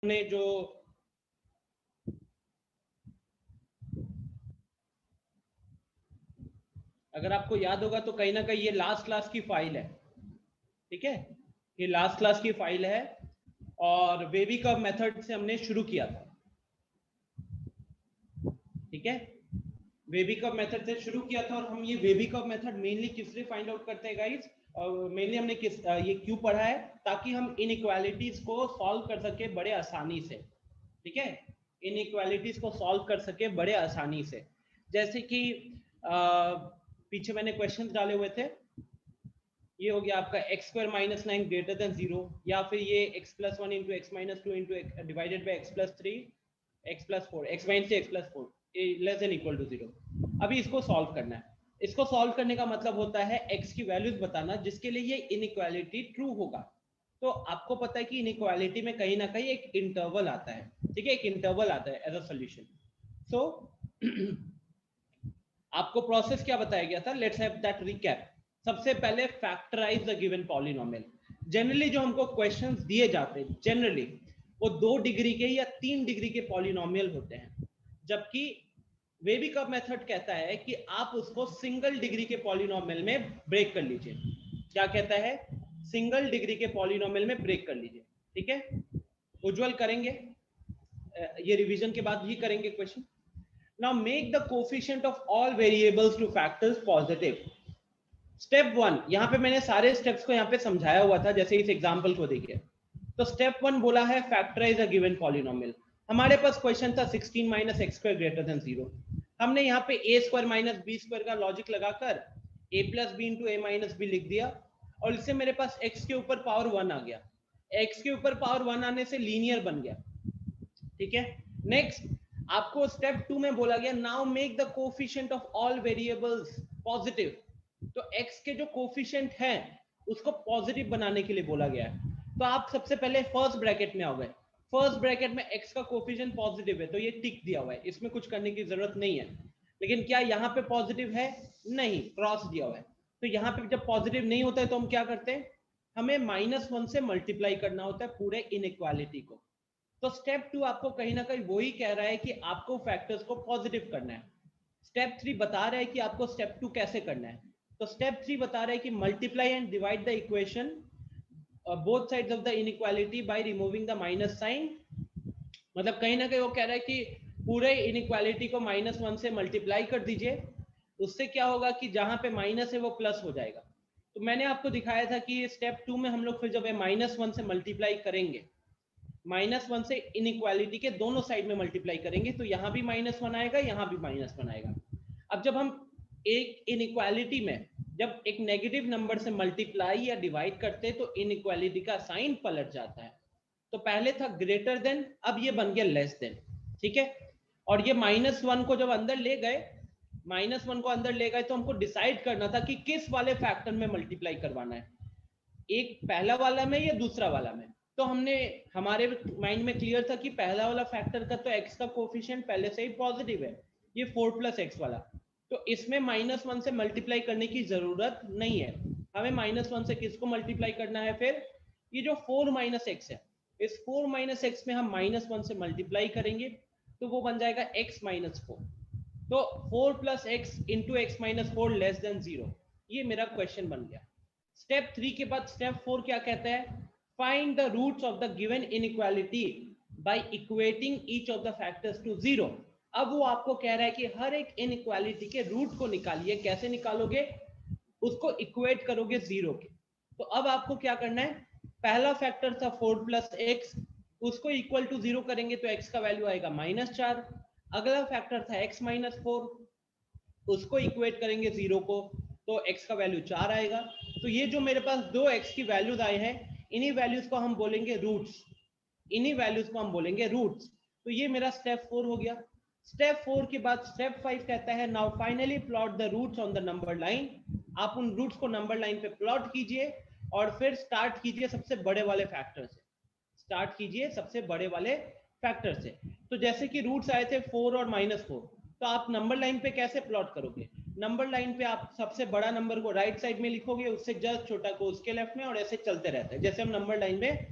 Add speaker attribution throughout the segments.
Speaker 1: ने जो अगर आपको याद होगा तो कहीं ना कहीं ये लास्ट क्लास की फाइल है, ठीक है, ये लास्ट क्लास की फाइल है और वेवी कर्व मेथड से हमने शुरू किया था, ठीक है, वेवी कर्व मेथड से शुरू किया था। और हम ये वेवी कर्व मेथड मेनली किस लिए फाइंड आउट करते हैं गाइस, मेनली हमने ये क्यों पढ़ा है, ताकि हम इनइक्वालिटीज को सॉल्व कर सके बड़े आसानी से, ठीक है, इनइक्वालिटीज को सॉल्व कर सके बड़े आसानी से। जैसे कि पीछे मैंने क्वेश्चन डाले हुए थे, ये हो गया आपका x square minus 9 greater than 0, या फिर ये x plus 1 into x minus 2 into divided by x plus 3 x plus 4 x minus x plus 4 less than equal to 0। अभी इसको सॉल्व करना है। इसको सॉल्व करने का मतलब होता है x की वैल्यूज बताना जिसके लिए ये इनइक्वालिटी ट्रू होगा। तो आपको पता है कि इनइक्वालिटी में कहीं ना कहीं एक इंटरवल आता है, ठीक है, एक इंटरवल आता है एज अ सॉल्यूशन। सो आपको प्रोसेस क्या बताया गया था, लेट्स हैव दैट रिकैप। सबसे पहले factorise the given polynomial. Generally जो हमको क्वेश्चंस दिए जाते हैं जनरली वो 2 डिग्री के या 3 डिग्री के पॉलिनोमियल होते हैं, जबकि वेवी कर्व मेथड कहता है कि आप उसको सिंगल डिग्री के पॉलिनोमियल में ब्रेक कर लीजिए। क्या कहता है, सिंगल डिग्री के पॉलिनोमियल में ब्रेक कर लीजिए, ठीक है। उज्जवल करेंगे, ये रिवीजन के बाद ही करेंगे question. Now make the coefficient of all variables to factors positive. Step 1, यहाँ पे मैंने सारे स्टेप्स को यहाँ पे समझाया हुआ था, जैसे इस एग्जांपल को देखिए। तो स्टेप 1 बोला है फैक्टराइज अ गिवन पॉलिनोमियल। हमारे पास क्वेश्चन था 16 minus x square greater than 0। हमने यहाँ पे ए स्क्वायर माइनस बी स्क्वायर का लॉजिक लगाकर ए प्लस बी इंटू ए माइनस बी लिख दिया, और इससे मेरे पास एक्स के ऊपर पावर 1 आ गया। एक्स के ऊपर पावर 1 आने से लीनियर बन गया, ठीक है। नेक्स्ट आपको स्टेप 2 में बोला गया now make the coefficient of all variables positive. तो x के जो कोफिशिएंट है उसको पॉजिटिव बनाने के लिए बोला गया है। तो आप सबसे पहले फर्स्ट ब्रैकेट में आओगे, फर्स्ट ब्रैकेट में x का कोफिशिएंट पॉजिटिव है तो ये टिक दिया हुआ है, इसमें कुछ करने की जरूरत नहीं है। लेकिन क्या यहाँ पे पॉजिटिव है, नहीं, क्रॉस दिया हुआ है। तो यहाँ पे जब पॉजिटिव नहीं होता है तो हम क्या करते हैं, हमें -1 से मल्टीप्लाई करना होता है पूरे इनइक्वालिटी को। तो स्टेप 2 आपको कहीं ना कहीं वही कह रहा है कि आपको फैक्टर्स को पॉजिटिव करना है। स्टेप 3 बता रहा है कि आपको स्टेप 2 कैसे करना है। तो स्टेप 3 बता रहा है कि multiply and divide the equation both sides of the inequality by removing the minus sign. मतलब कहीं ना कहीं वो कह रहा है कि पूरे इनइक्वालिटी को -1 से मल्टीप्लाई कर दीजिए, उससे क्या होगा कि जहां पे माइनस है वो प्लस हो जाएगा। तो मैंने आपको दिखाया था कि स्टेप 2 में हम लोग फिर जब -1 से मल्टीप्लाई करेंगे, -1 से इनइक्वालिटी के दोनों साइड में मल्टीप्लाई करेंगे, तो यहाँ भी -1 आएगा, यहाँ भी -1 आएगा। अब जब हम एक इनइक्वालिटी में जब एक नेगेटिव नंबर से मल्टीप्लाई या डिवाइड करते हैं तो इनइक्वालिटी का साइन पलट जाता है। तो पहले था ग्रेटर देन, अब ये बन गया लेस देन, ठीक है। और ये -1 को जब अंदर ले गए, -1 को अंदर ले गए तो हमको डिसाइड करना था कि किस वाले फैक्टर में मल्टीप्लाई करवाना है, एक पहला वाला में या दूसरा वाला में। तो हमने हमारे माइंड में क्लियर था कि पहला वाला फैक्टर का तो x का कोफिशिएंट पहले से ही पॉजिटिव है, ये 4 प्लस एक्स वाला, तो इसमें -1 से मल्टीप्लाई करने की जरूरत नहीं है। हमें -1 से किसको मल्टीप्लाई करना है, फिर ये जो 4 माइनस एक्स है, इस 4 माइनस एक्स में हम -1 से मल्टीप्लाई करेंगे तो वो बन जाएगा x माइनस 4। तो 4 plus x into x minus 4 less than 0, ये मेरा क्वेश्चन बन गया। स्टेप 3 के बाद स्टेप 4 क्या कहता है, find the roots of the given inequality by equating each of the factors to 0। अब वो आपको कह रहा है कि हर एक इनइक्वालिटी के रूट को निकालिए। कैसे निकालोगे, उसको इक्वेट करोगे 0 के। तो अब आपको क्या करना है, पहला फैक्टर था 4 प्लस एक्स, उसको इक्वल टू 0 करेंगे तो x का वैल्यू आएगा -4। अगला फैक्टर था x माइनस 4, उसको इक्वेट करेंगे 0 को तो x का वैल्यू 4 आएगा। तो ये जो मेरे पास दो x की वैल्यूज आए हैं, इन्हीं वैल्यूज को हम बोलेंगे रूट्स, इन्हीं वैल्यूज को हम बोलेंगे रूट्स। तो ये मेरा स्टेप 4 हो गया। स्टेप 4 के बाद स्टेप 5 कहता है now finally plot the roots on the number line. आप उन रूट्स को नंबर लाइन पे प्लॉट कीजिए और फिर स्टार्ट कीजिए सबसे बड़े वाले फैक्टर से, स्टार्ट कीजिए सबसे बड़े वाले फैक्टर से। तो जैसे कि रूट्स आए थे 4 और -4, तो आप नंबर लाइन पे कैसे प्लॉट करोगे, नंबर लाइन पे आप सबसे बड़ा नंबर को राइट साइड में लिखोगे, उससे जस्ट छोटा को उसके लेफ्ट में, और ऐसे चलते रहते हैं जैसे हम नंबर लाइन में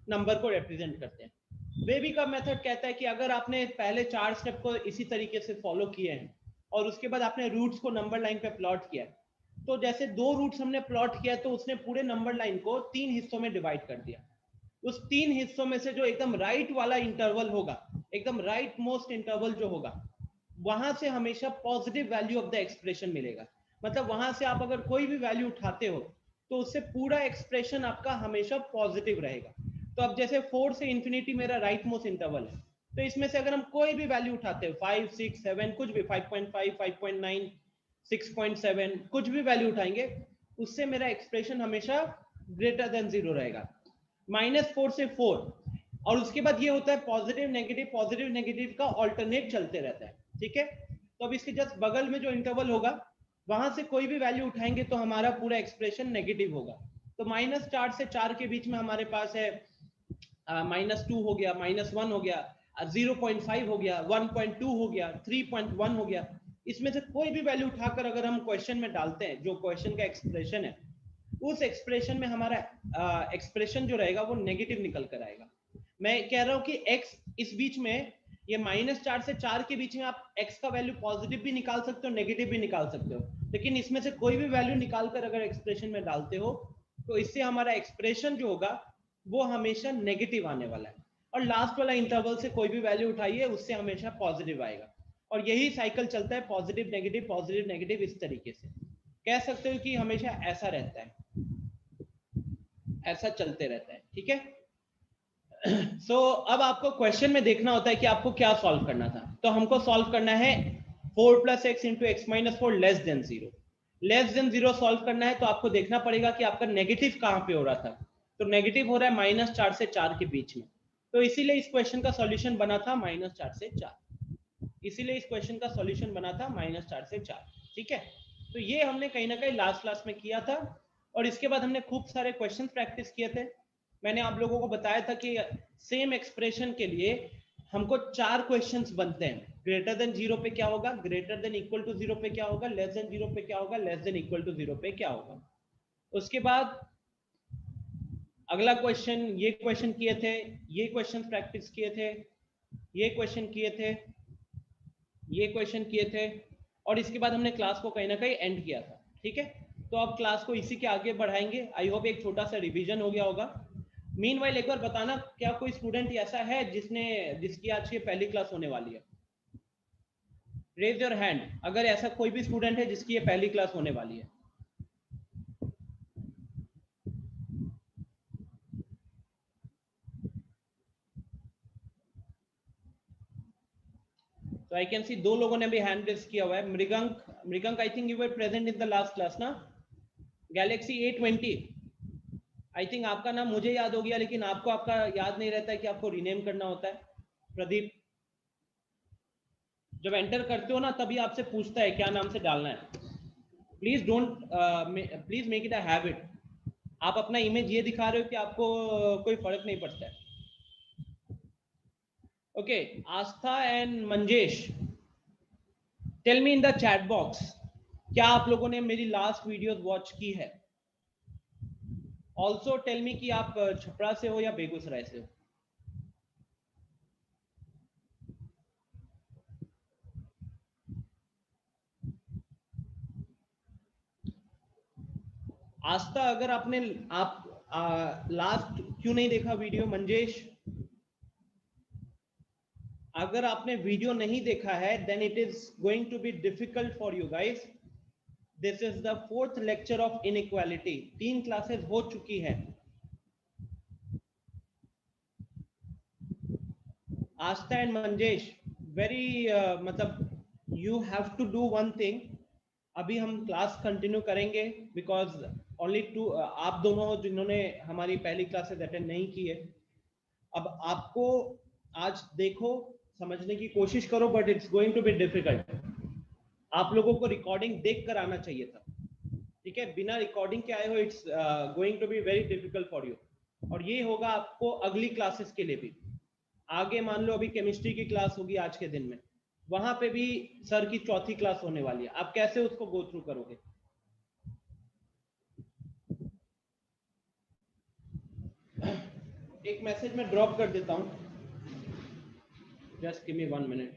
Speaker 1: नंबर को रिप्रेजेंट करते हैं। वेबी का मेथड कहता है कि अगर आपने पहले 4 स्टेप को इसी तरीके से फॉलो किए हैं और उसके बाद आपने रूट्स को नंबर लाइन पे प्लॉट किया है, तो जैसे 2 रूट्स हमने प्लॉट किया तो उसने पूरे नंबर लाइन को 3 हिस्सों में डिवाइड कर दिया। उस 3 हिस्सों में से जो एकदम राइट वाला इंटरवल होगा, एकदम राइट मोस्ट इंटरवल जो होगा, वहां से हमेशा positive value of the expression मिलेगा। मतलब वहां से आप अगर कोई भी वैल्यू उठाते हो तो उससे पूरा एक्सप्रेशन आपका हमेशा पॉजिटिव रहेगा। तो अब जैसे 4 से इंफिनिटी मेरा राइट मोस्ट इंटरवल है, तो इसमें से अगर हम कोई भी वैल्यू उठाते हो 5, 6, 7 कुछ भी 5.5, 5.9, 6.7 कुछ भी वैल्यू उठाएंगे, उससे मेरा एक्सप्रेशन हमेशा ग्रेटर देन 0 रहेगा। -4 से 4, और उसके बाद ये होता है पॉजिटिव नेगेटिव का ऑल्टरनेट चलते रहता है। ठीक है, तो अब इसके जस्ट बगल में जो इंटरवल होगा वहां से कोई भी वैल्यू उठाएंगे तो हमारा पूरा एक्सप्रेशन नेगेटिव होगा। तो -4 से 4 के बीच में हमारे पास है -2 हो गया, -1 हो गया, 0.5 हो गया, 1.2 हो गया, 3.1 हो गया। इसमें से कोई भी वैल्यू उठाकर अगर हम क्वेश्चन में डालते हैं, जो क्वेश्चन का एक्सप्रेशन है, उस एक्सप्रेशन में हमारा एक्सप्रेशन जो रहेगा वो नेगेटिव निकल कर आएगा। मैं कह रहा हूं कि x इस बीच में, ये -4 से 4 के बीच में आप x का वैल्यू पॉजिटिव भी निकाल सकते हो, नेगेटिव भी निकाल सकते हो, लेकिन इसमें से कोई भी वैल्यू निकालकर अगर एक्सप्रेशन में डालते हो तो इससे हमारा एक्सप्रेशन जो होगा वो हमेशा नेगेटिव आने वाला है। और लास्ट वाला इंटरवल से कोई भी वैल्यू उठाइए उससे हमेशा पॉजिटिव आएगा। और यही साइकिल चलता है, पॉजिटिव नेगेटिव, इस तरीके से कह सकते हो कि हमेशा ऐसा रहता है, ऐसा चलते रहता है। ठीक है, सो अब आपको क्वेश्चन में देखना होता है कि आपको क्या सॉल्व करना था। तो हमको सॉल्व करना है 4 + x × x-4 <0। Less than 0 solve करना है, तो आपको देखना पड़ेगा कि आपका नेगेटिव कहां पे हो रहा था। तो नेगेटिव हो रहा है -4 से 4 के बीच में, तो इसीलिए इस क्वेश्चन का सॉल्यूशन बना था -4 से 4। इसीलिए इस क्वेश्चन का सॉल्यूशन बना था -4 से 4। ठीक है, तो ये हमने कहीं ना कहीं लास्ट क्लास में किया था, और इसके बाद हमने खूब सारे क्वेश्चन प्रैक्टिस किए थे। मैंने आप लोगों को बताया था कि सेम एक्सप्रेशन के लिए हमको 4 क्वेश्चंस बनते हैं। ग्रेटर देन 0 पे क्या होगा, ग्रेटर देन इक्वल टू 0 पे क्या होगा, लेस देन 0 पे क्या होगा, लेस देन इक्वल टू 0 पे क्या होगा। उसके बाद अगला क्वेश्चन, ये क्वेश्चन किए थे, ये क्वेश्चन प्रैक्टिस किए थे, ये क्वेश्चन किए थे, ये क्वेश्चन किए थे, और इसके बाद हमने क्लास को कहीं ना कहीं एंड किया था। ठीक है, तो अब क्लास को इसी के आगे बढ़ाएंगे। आई होप एक छोटा सा रिवीजन हो गया होगा। मीनवाइल एक बार बताना, क्या कोई स्टूडेंट ऐसा है जिसकी आज ये पहली क्लास होने वाली है? रेज योर हैंड अगर ऐसा कोई भी स्टूडेंट है जिसकी ये पहली क्लास होने वाली है। तो आई कैन सी 2 लोगों ने भी हैंड रेज किया हुआ है। Mrigank I think you were present in the last class ना, गैलेक्सी A20। आई थिंक आपका नाम मुझे याद हो गया, लेकिन आपको आपका याद नहीं रहता है कि आपको रीनेम करना होता है। प्रदीप, जब एंटर करते हो ना तभी आपसे पूछता है क्या नाम से डालना है। Please make it a habit. आप अपना इमेज ये दिखा रहे हो कि आपको कोई फर्क नहीं पड़ता है। Okay, Astha and Manjesh, tell me in the chat box, क्या आप लोगों ने मेरी लास्ट वीडियोस वॉच की है? ऑल्सो टेल मी कि आप छपरा से हो या बेगूसराय से हो। आस्था, अगर आपने लास्ट क्यों नहीं देखा वीडियो? मंजेश, अगर आपने वीडियो नहीं देखा है then it is going to be difficult for you guys. This is the 4th lecture of inequality. 3 classes हो चुकी है। आस्था एंड मंजेश, वेरी मतलब you have to do one thing. अभी हम क्लास कंटिन्यू करेंगे बिकॉज ओनली 2 आप दोनों हो जिन्होंने हमारी पहली क्लासेस अटेंड नहीं की है। अब आपको आज देखो, समझने की कोशिश करो, but it's going to be difficult. आप लोगों को रिकॉर्डिंग देख कर आना चाहिए था। ठीक है, बिना रिकॉर्डिंग के आए हो, it's going to be very difficult for you. और ये होगा आपको अगली क्लासेस के लिए भी। आगे मान लो अभी केमिस्ट्री की क्लास होगी आज के दिन में, वहां पे भी सर की 4थी क्लास होने वाली है। आप कैसे उसको गो थ्रू करोगे? एक मैसेज में ड्रॉप कर देता हूं। Just give me 1 minute.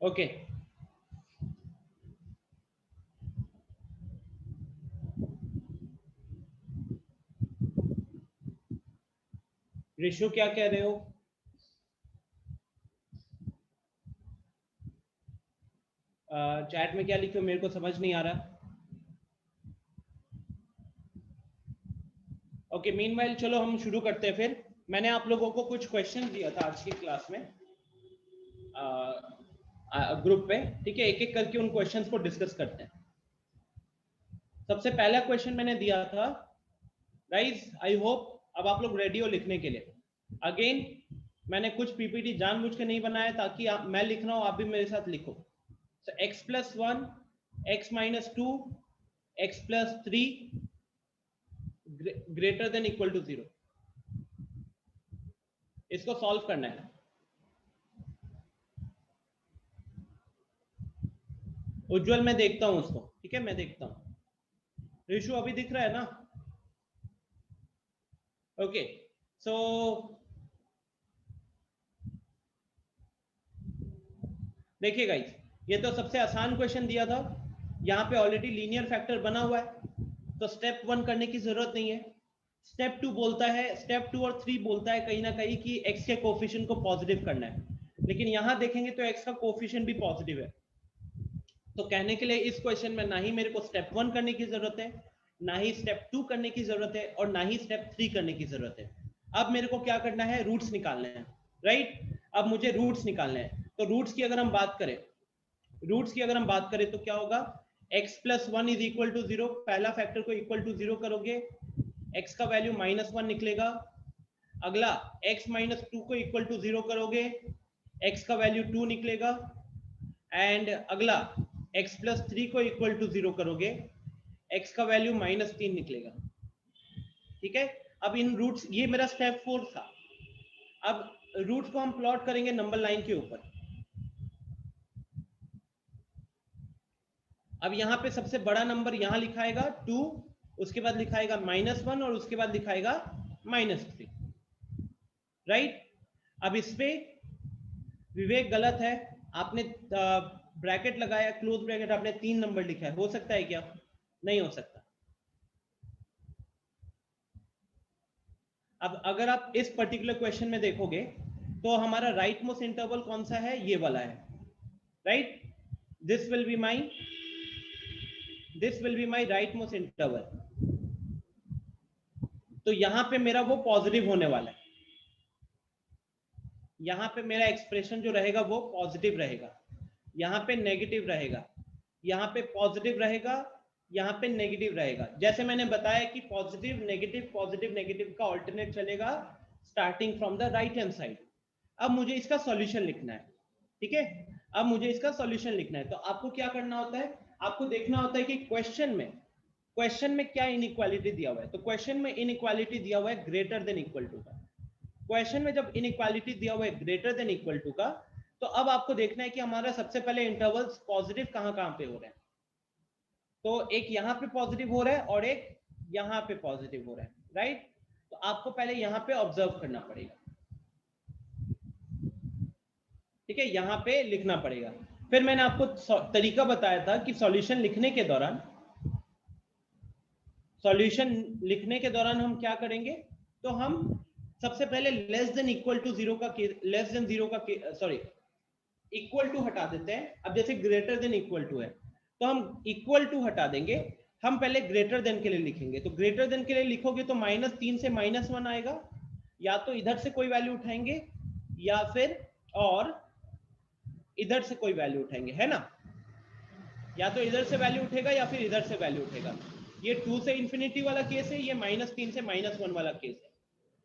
Speaker 1: Okay. Rishu क्या कह रहे हो? चैट में क्या लिखे हो मेरे को समझ नहीं आ रहा. ओके, मीनवाइल चलो हम शुरू करते हैं. फिर मैंने आप लोगों को कुछ क्वेश्चन दिया था आज की क्लास में ग्रुप पे, ठीक है. एक एक करके उन क्वेश्चंस को डिस्कस करते हैं. सबसे पहला क्वेश्चन मैंने दिया था, गाइस आई होप अब आप लोग रेडी हो लिखने के लिए. अगेन मैंने कुछ पीपीटी जानबूझ के नहीं बनाया ताकि मैं लिख रहा हूं आप भी मेरे साथ लिखो. So x plus 1, x minus 2, x plus 3 greater than equal to 0. इसको सॉल्व करना है. उज्जवल मैं देखता हूं उसको, ठीक है, मैं देखता हूं. ऋषु अभी दिख रहा है ना? ओके, सो देखिए गाइस, ये तो सबसे आसान क्वेश्चन दिया था. यहाँ पे ऑलरेडी लीनियर फैक्टर बना हुआ है, तो स्टेप 1 करने की जरूरत नहीं है. स्टेप 2 बोलता है, स्टेप 2 और 3 बोलता है कहीं ना कहीं कि x के कोफिशिएंट को पॉजिटिव करना है. लेकिन यहाँ देखेंगे तो x का कोफिशिएंट भी पॉजिटिव है. तो कहने के लिए इस क्वेश्चन में ना ही मेरे को स्टेप 1 करने की जरूरत है, ना ही स्टेप 2 करने की जरूरत है, और ना ही स्टेप 3 करने की जरूरत है. अब मेरे को क्या करना है? रूट्स निकालने हैं, राइट. अब मुझे रूट्स निकालने हैं. तो रूट्स की अगर हम बात करें तो क्या होगा? x plus 1 is equal to 0. पहला फैक्टर को इक्वल टू 0 करोगे, x का वैल्यू -1 निकलेगा. अगला x minus 2 को इक्वल टू 0 करोगे, x का वैल्यू 2 निकलेगा. एंड अगला x plus 3 को इक्वल टू 0 करोगे, x का वैल्यू -3 निकलेगा. ठीक है. अब इन रूट्स, ये मेरा स्टेप 4 था. अब रूट्स को हम प्लॉट करेंगे नंबर लाइन के ऊपर. अब यहाँ पे सबसे बड़ा नंबर यहाँ लिखाएगा 2, उसके बाद लिखाएगा -1 और उसके बाद लिखाएगा -3, राइट. अब इसपे विवेक गलत है, आपने ब्रैकेट लगाया, क्लोज ब्रैकेट, आपने 3 नंबर लिखा है. हो सकता है क्या? नहीं हो सकता. अब अगर आप इस पर्टिकुलर क्वेश्चन में देखोगे तो हमारा राइट मोस्ट इंटरवल कौन सा है? ये वाला है, right. This will be my right most interval. तो यहां पे मेरा वो पॉजिटिव होने वाला है. यहां पे मेरा एक्सप्रेशन जो रहेगा वो पॉजिटिव रहेगा. यहाँ पे नेगेटिव रहेगा, यहाँ पे पॉजिटिव रहेगा, यहाँ पे नेगेटिव रहेगा. जैसे मैंने बताया कि पॉजिटिव नेगेटिव का ऑल्टरनेट चलेगा starting from the right hand side. अब मुझे इसका सॉल्यूशन लिखना है, ठीक है. अब मुझे इसका सॉल्यूशन लिखना है, तो आपको क्या करना होता है? आपको देखना होता है कि क्वेश्चन में क्या इनइक्वालिटी दिया हुआ है. तो क्वेश्चन में इनइक्वालिटी दिया हुआ है ग्रेटर देन इक्वल टू का. क्वेश्चन में जब इनइक्वालिटी दिया हुआ है ग्रेटर देन इक्वल टू का, तो अब आपको देखना है कि हमारा सबसे पहले इंटरवल्स पॉजिटिव कहां पे हो रहे हैं. तो एक यहां पे पॉजिटिव हो रहा है और एक यहां पे पॉजिटिव हो रहा है, राइट. तो आपको पहले यहां पे ऑब्जर्व करना पड़ेगा, ठीक है, यहां पे लिखना पड़ेगा. फिर मैंने आपको तरीका बताया था कि सॉल्यूशन लिखने के दौरान सॉल्यूशन लिखने के दौरान हम क्या करेंगे, तो हम सबसे पहले less than equal to zero का लेस देन जीरो का सॉरी इक्वल टू हटा देते हैं। अब जैसे ग्रेटर देन इक्वल टू है तो हम इक्वल टू हटा देंगे, हम पहले ग्रेटर देन के लिए लिखेंगे। तो ग्रेटर देन के लिए लिखोगे तो -3 से -1 आएगा, या तो इधर से कोई वैल्यू उठाएंगे या फिर और इधर से कोई वैल्यू उठाएंगे, है ना, या तो इधर से वैल्यू उठेगा या फिर इधर से वैल्यू उठेगा। ये 2 से इंफिनिटी वाला केस है, ये -3 से -1 वाला केस है।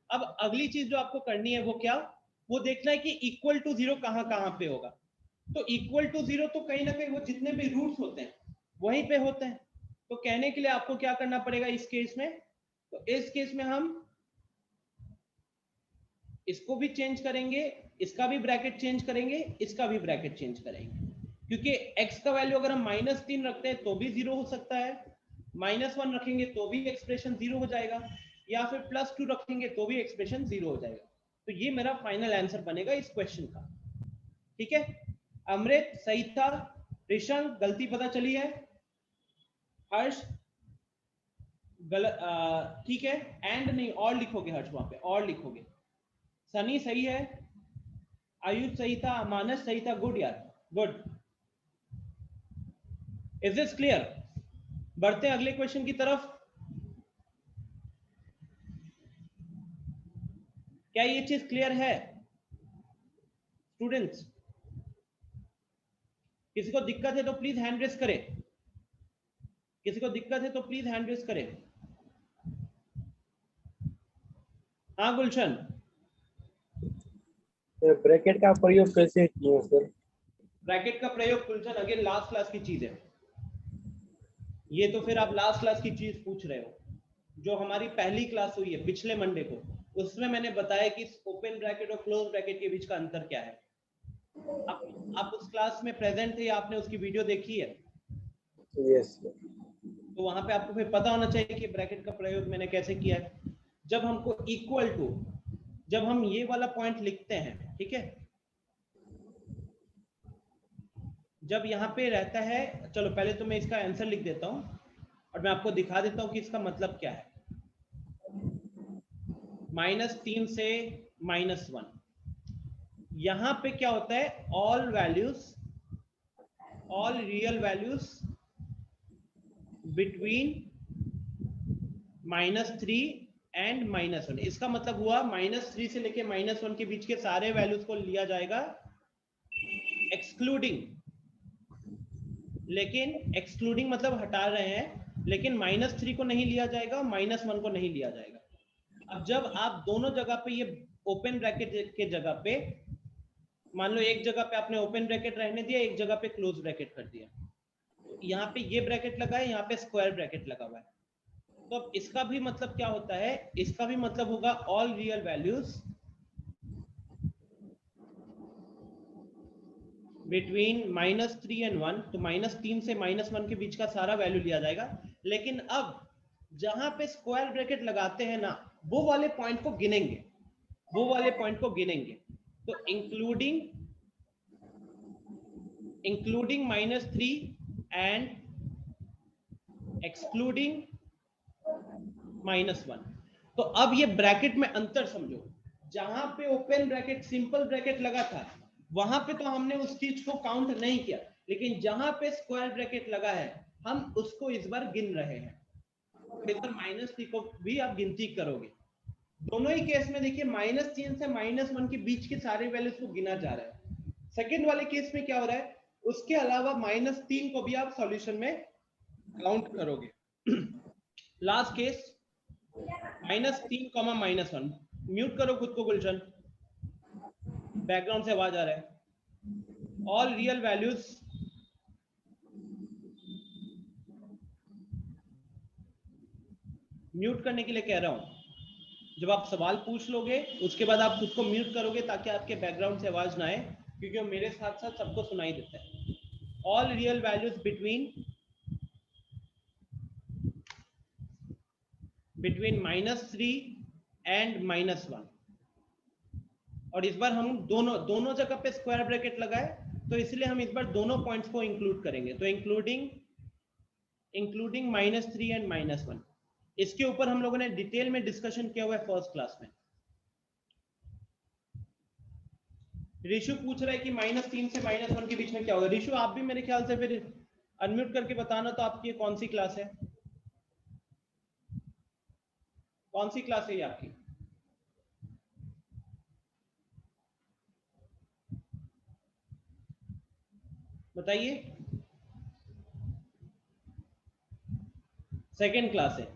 Speaker 1: अब अगली चीज जो आपको करनी है वो क्या, वो देखना है कि इक्वल टू जीरो कहां कहां पे होगा। तो इक्वल टू जीरो तो कहीं ना कहीं वो जितने भी रूट्स होते हैं वहीं पे होते हैं। तो कहने के लिए आपको क्या करना पड़ेगा इस केस में, तो इस केस में हम इसको भी चेंज करेंगे, इसका भी ब्रैकेट चेंज करेंगे, इसका भी ब्रैकेट चेंज करेंगे, क्योंकि x का वैल्यू अगर हम -3 रखते हैं तो भी जीरो हो सकता है, -1 रखेंगे तो भी एक्सप्रेशन जीरो हो जाएगा, या फिर +2 रखेंगे तो भी एक्सप्रेशन जीरो हो जाएगा। तो ये मेरा फाइनल आंसर बनेगा इस क्वेश्चन का। ठीक है, अमृत सही था, ऋषंक गलती पता चली है, हर्ष गलत, ठीक है, एंड नहीं और लिखोगे हर्ष, वहां पे और लिखोगे। सनी सही है, आयुष सही था, मानस सही था, गुड यार, गुड। Is this clear? बढ़ते हैं अगले क्वेश्चन की तरफ। क्या ये चीज क्लियर है स्टूडेंट्स? किसी को दिक्कत है तो प्लीज हैंड रेस करें, किसी को दिक्कत है तो प्लीज हैंड रेस करें। हाँ गुलशन,
Speaker 2: ब्रैकेट का प्रयोग कैसे किए सर?
Speaker 1: ब्रैकेट का प्रयोग गुलशन अगेन लास्ट क्लास की चीज है, ये तो फिर आप लास्ट क्लास की चीज पूछ रहे हो। जो हमारी पहली क्लास हुई है पिछले मंडे को, उसमें मैंने बताया कि ओपन ब्रैकेट और क्लोज ब्रैकेट के बीच का अंतर क्या है। आप उस क्लास में प्रेजेंट थे या आपने उसकी वीडियो देखी है?
Speaker 2: यस।
Speaker 1: तो वहां पे आपको फिर पता होना चाहिए कि ब्रैकेट का प्रयोग मैंने कैसे किया है। जब हमको इक्वल टू, जब हम ये वाला पॉइंट लिखते हैं, ठीक है, जब यहाँ पे रहता है, चलो पहले तो मैं इसका आंसर लिख देता हूँ और मैं आपको दिखा देता हूँ कि इसका मतलब क्या है। -3 से -1, यहाँ पे क्या होता है, all values, all real values between -3 and -1। इसका मतलब हुआ -3 से लेके -1 के बीच के सारे वैल्यूज को लिया जाएगा एक्सक्लूडिंग, लेकिन एक्सक्लूडिंग मतलब हटा रहे हैं, लेकिन -3 को नहीं लिया जाएगा, -1 को नहीं लिया जाएगा। अब जब आप दोनों जगह पे ये ओपन ब्रैकेट के जगह पे, मान लो एक जगह पे आपने ओपन ब्रैकेट रहने दिया, एक जगह पे क्लोज ब्रैकेट कर दिया, तो यहाँ पे ये ब्रैकेट लगा है, यहाँ पे स्क्वायर ब्रैकेट लगा हुआ है। तो अब इसका भी मतलब क्या होता है, इसका भी मतलब होगा all real values between -3 and 1। तो -3 से -1 के बीच का सारा वैल्यू लिया जाएगा, लेकिन अब जहां पे स्क्वायर ब्रैकेट लगाते हैं ना, वो वाले पॉइंट को गिनेंगे, वो वाले पॉइंट को गिनेंगे। तो इंक्लूडिंग -3 एंड एक्सक्लूडिंग -1। तो अब ये ब्रैकेट में अंतर समझो, जहां पे ओपन ब्रैकेट सिंपल ब्रैकेट लगा था वहां पे तो हमने उस चीज को काउंट नहीं किया, लेकिन जहां पे स्क्वायर ब्रैकेट लगा है हम उसको इस बार गिन रहे हैं। तो इस बार -3 को भी आप गिनती करोगे। दोनों ही केस में देखिए -3 से -1 के बीच के सारे वैल्यूज को गिना जा रहा है। सेकेंड वाले केस में क्या हो रहा है, उसके अलावा -3 को भी आप सॉल्यूशन में काउंट करोगे। Last case -3, -1। म्यूट करो खुद को गुलशन, बैकग्राउंड से आवाज आ रहा है। ऑल रियल वैल्यूज म्यूट करने के लिए कह रहा हूं। जब आप सवाल पूछ लोगे उसके बाद आप खुद को म्यूट करोगे ताकि आपके बैकग्राउंड से आवाज ना आए, क्योंकि मेरे साथ साथ सबको सुनाई देता है। All real values between -3 and -1। और इस बार हम दोनों जगह पे स्क्वायर ब्रैकेट लगाए, तो इसलिए हम इस बार दोनों पॉइंट्स को इंक्लूड करेंगे। तो इंक्लूडिंग -3 एंड -1। इसके ऊपर हम लोगों ने डिटेल में डिस्कशन किया हुआ है फर्स्ट क्लास में। ऋषु पूछ रहा है कि -3 से -1 के बीच में क्या होगा। ऋषु आप भी मेरे ख्याल से फिर अनम्यूट करके बताना तो आपकी कौन सी क्लास है, कौन सी क्लास है ये आपकी? बताइए। सेकेंड क्लास है।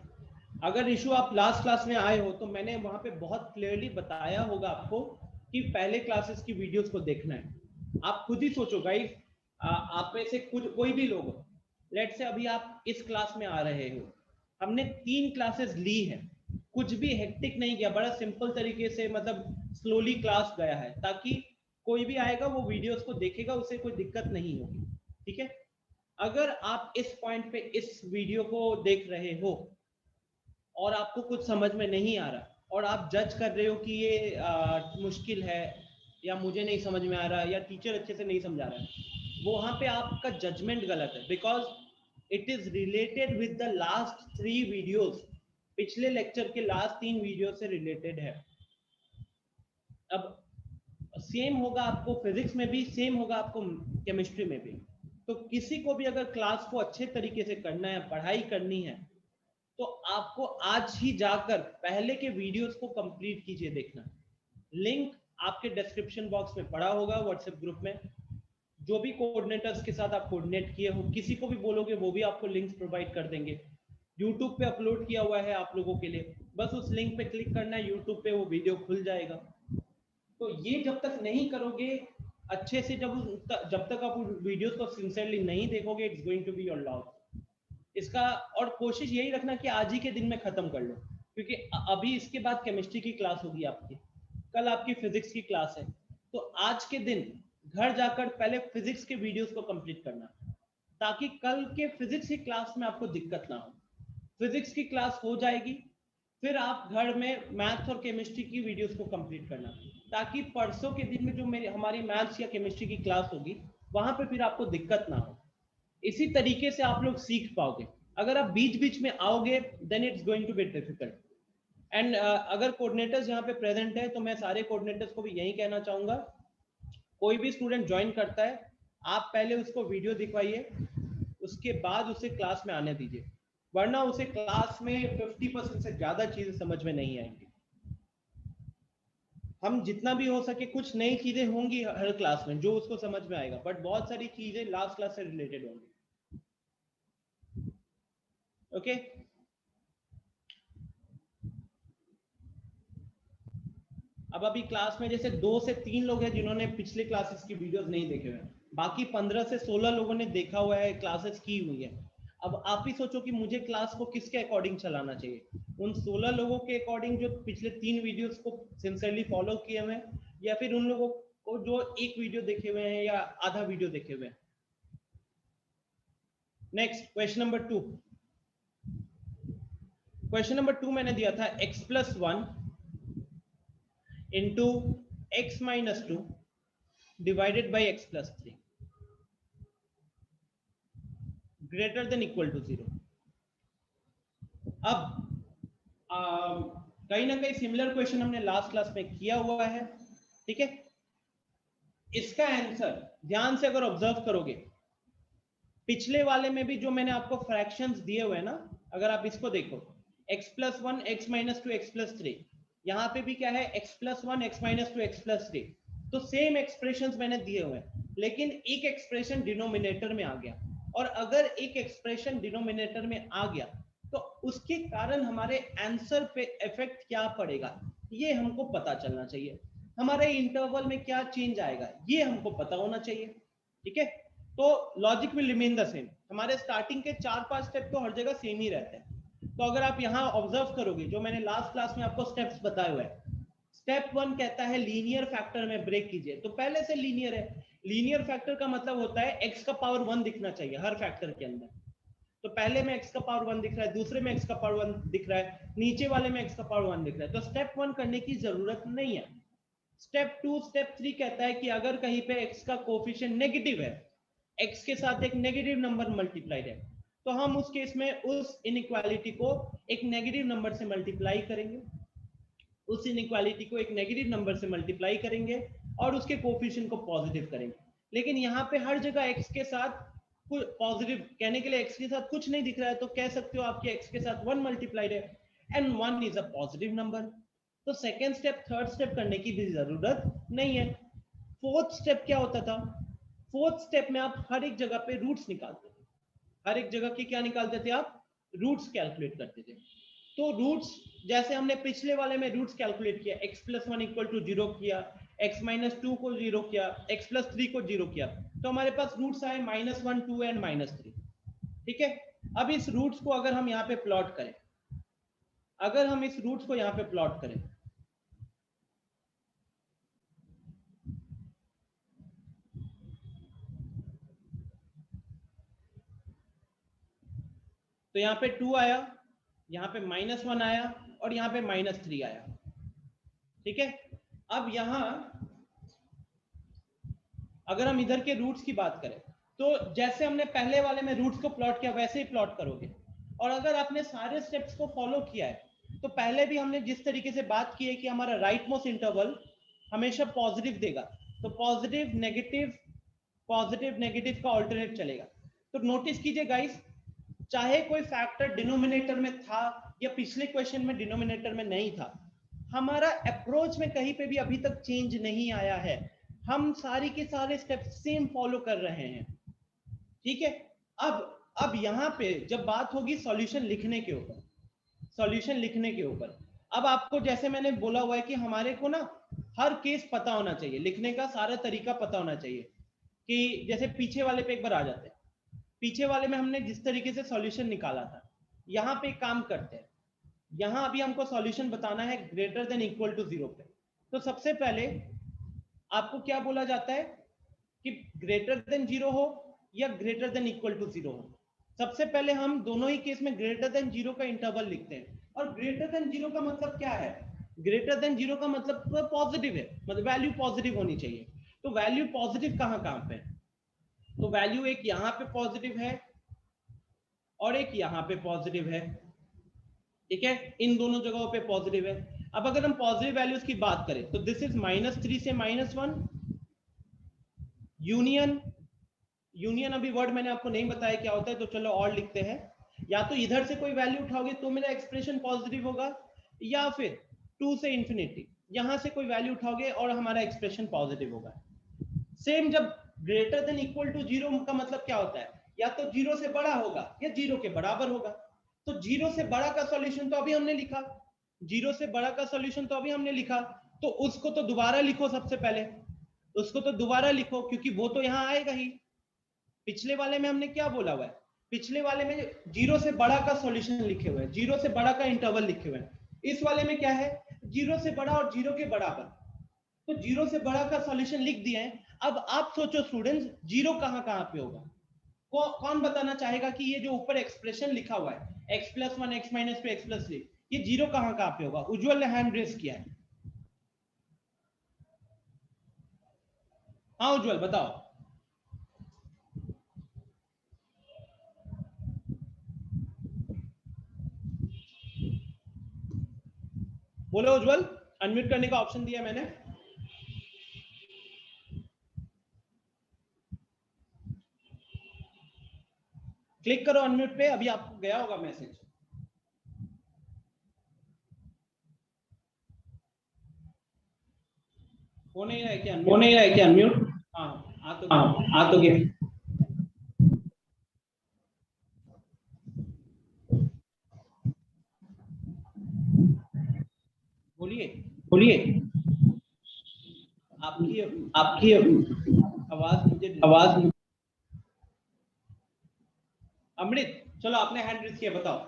Speaker 1: अगर ऋषु आप लास्ट क्लास में आए हो तो मैंने वहां पे बहुत क्लियरली बताया होगा आपको कि पहले क्लासेस की वीडियोस को देखना है। आप खुद ही सोचो गाइस, आप में से कुछ कोई भी लोग, लेट से अभी आप इस क्लास में आ रहे हो, हमने 3 क्लासेस ली है, कुछ भी हेक्टिक नहीं किया, बड़ा सिंपल तरीके से मतलब स्लोली क्लास गया है, ताकि कोई भी आएगा वो वीडियोस को देखेगा, उसे कोई दिक्कत नहीं होगी। ठीक है, अगर आप इस पॉइंट पे इस वीडियो को देख रहे हो और आपको कुछ समझ में नहीं आ रहा और आप जज कर रहे हो कि ये मुश्किल है या मुझे नहीं समझ में आ रहा या टीचर अच्छे से नहीं समझा रहा है, वो वहां पे आपका जजमेंट गलत है, because it is related with the last 3 videos. पिछले लेक्चर के लास्ट 3 वीडियो से रिलेटेड है। अब सेम होगा आपको फिजिक्स में भी, सेम होगा आपको केमिस्ट्री में भी। तो किसी को भी अगर क्लास को अच्छे तरीके से करना है, पढ़ाई करनी है, तो आपको आज ही जाकर पहले के वीडियोस को कंप्लीट कीजिए देखना। लिंक आपके डिस्क्रिप्शन बॉक्स में पड़ा होगा व्हाट्सएप ग्रुप में। जो भी कोऑर्डिनेटर्स के साथ आप कोऑर्डिनेट किए हो, किसी को भी बोलोगे वो भी आपको लिंक्स प्रोवाइड कर देंगे। यूट्यूब पे अपलोड किया हुआ है आप लोगों के लिए, बस उस लिंक पे क्लिक करना है, यूट्यूब पे वो वीडियो खुल जाएगा। तो ये जब तक नहीं करोगे अच्छे से, जब तक आप वीडियोस को सिंसियरली नहीं देखोगे, it's going to be your loss. इसका और कोशिश यही रखना कि आज ही के दिन में खत्म कर लो, क्योंकि अभी इसके बाद केमिस्ट्री की क्लास होगी आपकी, कल आपकी फिजिक्स की क्लास है। तो आज के दिन घर जाकर पहले फिजिक्स के वीडियोस को कंप्लीट करना, ताकि कल के फिजिक्स की क्लास में आपको दिक्कत ना हो। फिजिक्स की क्लास हो जाएगी, फिर आप घर में मैथ्स और केमिस्ट्री की वीडियोस को कंप्लीट करना, ताकि परसों के दिन में जो हमारी मैथ्स या केमिस्ट्री की क्लास होगी वहां पे फिर आपको दिक्कत ना हो। इसी तरीके से आप लोग सीख पाओगे। अगर आप बीच बीच में आओगे then it's going to be difficult. And अगर कोऑर्डिनेटर्स यहाँ पे प्रेजेंट है तो मैं सारे कोऑर्डिनेटर्स को भी यही कहना चाहूंगा, कोई भी स्टूडेंट ज्वाइन करता है आप पहले उसको वीडियो दिखवाइए, उसके बाद उसे क्लास में आने दीजिए, वरना उसे क्लास में 50% से ज्यादा चीजें समझ में नहीं आएंगी। हम जितना भी हो सके, कुछ नई चीजें होंगी हर क्लास में जो उसको समझ में आएगा, बट बहुत सारी चीजें लास्ट क्लास से रिलेटेड होंगी। ओके अब अभी क्लास में जैसे 2 से 3 लोग हैं जिन्होंने पिछले क्लासेस की वीडियोस नहीं देखे हुए, बाकी 15 से 16 लोगों ने देखा हुआ है, क्लासेस की हुई है। अब आप ही सोचो कि मुझे क्लास को किसके अकॉर्डिंग चलाना चाहिए, उन 16 लोगों के अकॉर्डिंग जो पिछले 3 वीडियोस को सिंसियरली फॉलो किए हुए हैं, या फिर उन लोगों को जो एक वीडियो देखे हुए हैं या आधा वीडियो देखे हुए हैं। Next question number 2। Question number 2 मैंने दिया था x+1 into x minus 2 divided by x+3 greater than equal to 0। अब कहीं ना कहीं सिमिलर क्वेश्चन हमने लास्ट क्लास में किया हुआ है। ठीक है, इसका आंसर ध्यान से अगर ऑब्जर्व करोगे, पिछले वाले में भी जो मैंने आपको फ्रैक्शंस दिए हुए हैं ना, अगर आप इसको देखो x+1 x minus 2 x+3, यहाँ पे भी क्या है x+1 x minus 2 x+3, तो सेम एक्सप्रेशंस मैंने दिए हुए हैं, लेकिन एक एक्सप्रेशन डिनोमिनेटर में आ गया, और अगर एक एक्सप्रेशन डिनोमिनेटर में आ गया तो उसके कारण हमारे आंसर पे इफेक्ट क्या पड़ेगा ये हमको पता चलना चाहिए, हमारे इंटरवल में क्या चेंज आएगा ये हमको पता होना चाहिए। ठीक है, तो logic will remain the same, हमारे स्टार्टिंग के 4-5 स्टेप तो हर जगह सेम ही रहते हैं। तो अगर आप यहाँ ऑब्जर्व करोगे जो मैंने लास्ट क्लास में आपको स्टेप्स बताए हुए हैं, स्टेप 1 कहता है लीनियर फैक्टर में ब्रेक कीजिए, तो पहले से लीनियर है। लीनियर फैक्टर का मतलब होता है x का पावर 1 दिखना चाहिए हर फैक्टर के अंदर, तो पहले में x का पावर 1 दिख रहा है, दूसरे में x का पावर 1 दिख रहा है, नीचे वाले में x का पावर 1 दिख रहा है, तो स्टेप 1 करने की जरूरत नहीं है। स्टेप 2 स्टेप 3 कहता है कि अगर कहीं पे x का कोफिशिएंट नेगेटिव है, x के साथ एक नेगेटिव नंबर मल्टीप्लाइड है, तो हम उस केस में उस इनइक्वालिटी को एक नेगेटिव नंबर से मल्टीप्लाई करेंगे, उस इनइक्वालिटी को एक नेगेटिव नंबर से मल्टीप्लाई करेंगे और उसके कोफिशिएंट को पॉजिटिव करेंगे। लेकिन यहाँ पे हर जगह x के साथ पॉजिटिव कहने के लिए x के साथ कुछ नहीं दिख रहा है, तो कह सकते हो आपके x के साथ 1 मल्टीप्लाइड है and 1 is a positive number. तो सेकेंड स्टेप थर्ड स्टेप करने की भी जरूरत नहीं है। फोर्थ स्टेप क्या होता था? फोर्थ स्टेप में आप हर एक जगह पे रूट्स निकालते थे, हर एक जगह की क्या निकालते थे आप? रूट्स कैलकुलेट करते थे। तो रूट्स जैसे हमने पिछले वाले में रूट्स कैलकुलेट किया, x + 1 = 0 किया, x - 2 को 0 किया, x + 3 को 0 किया, तो हमारे पास रूट्स आए -1, 2 एंड -3। ठीक है, अब इस रूट्स को अगर हम यहाँ पे प्लॉट करें, अगर हम इस रूट्स को यहाँ पे प्लॉट करें, तो यहाँ पे 2 आया, यहाँ पे -1 आया और यहाँ पे -3 आया। ठीक है, अब यहाँ अगर हम इधर के रूट्स की बात करें, तो जैसे हमने पहले वाले में रूट्स को प्लॉट किया वैसे ही प्लॉट करोगे। और अगर आपने सारे स्टेप्स को फॉलो किया है, तो पहले भी हमने जिस तरीके से बात की है कि हमारा राइट मोस्ट इंटरवल हमेशा पॉजिटिव देगा, तो पॉजिटिव नेगेटिव का ऑल्टरनेट चलेगा। तो नोटिस कीजिए गाइस, चाहे कोई फैक्टर डिनोमिनेटर में था या पिछले क्वेश्चन में डिनोमिनेटर में नहीं था, हमारा अप्रोच में कहीं पे भी अभी तक चेंज नहीं आया है। हम सारी के सारे स्टेप सेम फॉलो कर रहे हैं। ठीक है, अब यहाँ पे जब बात होगी सॉल्यूशन लिखने के ऊपर, सॉल्यूशन लिखने के ऊपर, अब आपको जैसे मैंने बोला हुआ है कि हमारे को ना हर केस पता होना चाहिए, लिखने का सारा तरीका पता होना चाहिए। कि जैसे पीछे वाले पे एक बार आ जाते हैं, पीछे वाले में हमने जिस तरीके से सॉल्यूशन निकाला था, यहाँ पे एक काम करते हैं, यहाँ अभी हमको सॉल्यूशन बताना है ग्रेटर देन इक्वल टू 0 पे। तो सबसे पहले आपको क्या बोला जाता है कि ग्रेटर देन 0 हो या ग्रेटर देन इक्वल टू 0 हो। सबसे पहले हम दोनों ही केस में ग्रेटर देन 0 का इंटरवल लिखते हैं। और ग्रेटर देन 0 का मतलब क्या है? ग्रेटर देन 0 का मतलब पॉजिटिव है, मतलब वैल्यू पॉजिटिव होनी चाहिए। तो वैल्यू पॉजिटिव कहाँ पे है? तो वैल्यू एक यहाँ पे पॉजिटिव है और एक यहाँ पे पॉजिटिव है। ठीक है, इन दोनों जगहों पे पॉजिटिव है। अब अगर हम पॉजिटिव वैल्यूज की बात करें, तो दिस इज -3 से -1 यूनियन अभी वर्ड मैंने आपको नहीं बताया क्या होता है, तो चलो और लिखते हैं। या तो इधर से कोई वैल्यू उठाओगे तो मेरा एक्सप्रेशन पॉजिटिव होगा, या फिर 2 से इंफिनिटी यहां से कोई वैल्यू उठाओगे और हमारा एक्सप्रेशन पॉजिटिव होगा। सेम जब ग्रेटर देन इक्वल टू 0 का मतलब क्या होता है? या तो 0 से बड़ा होगा या 0 के बराबर होगा। तो 0 से बड़ा का सॉल्यूशन तो अभी हमने लिखा, 0 से बड़ा का सॉल्यूशन तो अभी हमने लिखा, तो उसको तो दोबारा लिखो। सबसे पहले उसको तो दोबारा लिखो, क्योंकि वो तो यहाँ आएगा ही। पिछले वाले में हमने क्या बोला हुआ है? पिछले वाले में 0 से बड़ा का सॉल्यूशन लिखे हुए हैं, 0 से बड़ा का इंटरवल लिखे हुए हैं। इस वाले में क्या है? 0 से बड़ा और 0 के बराबर। तो 0 से बड़ा का सॉल्यूशन लिख दिया है। अब आप सोचो स्टूडेंट्स, 0 कहाँ पे होगा? कौन बताना चाहेगा कि ये जो ऊपर एक्सप्रेशन लिखा हुआ है x + 1 x - 2 x + 3, ये 0 कहाँ पे होगा? उज्जवल ने हैंड रेज किया है। हाँ उज्जवल बताओ। बोलो उज्जवल, अनम्यूट करने का ऑप्शन दिया मैंने। क्लिक करो अनम्यूट पे, अभी आपको गया होगा मैसेज। हो नहीं रहा है क्या अनम्यूट? हो नहीं रहा है क्या अनम्यूट? हाँ आ तो गया। बोलिए
Speaker 3: बोलिए।
Speaker 1: आपकी आवाज अमृत, चलो आपने हैंड रेज किया, बताओ।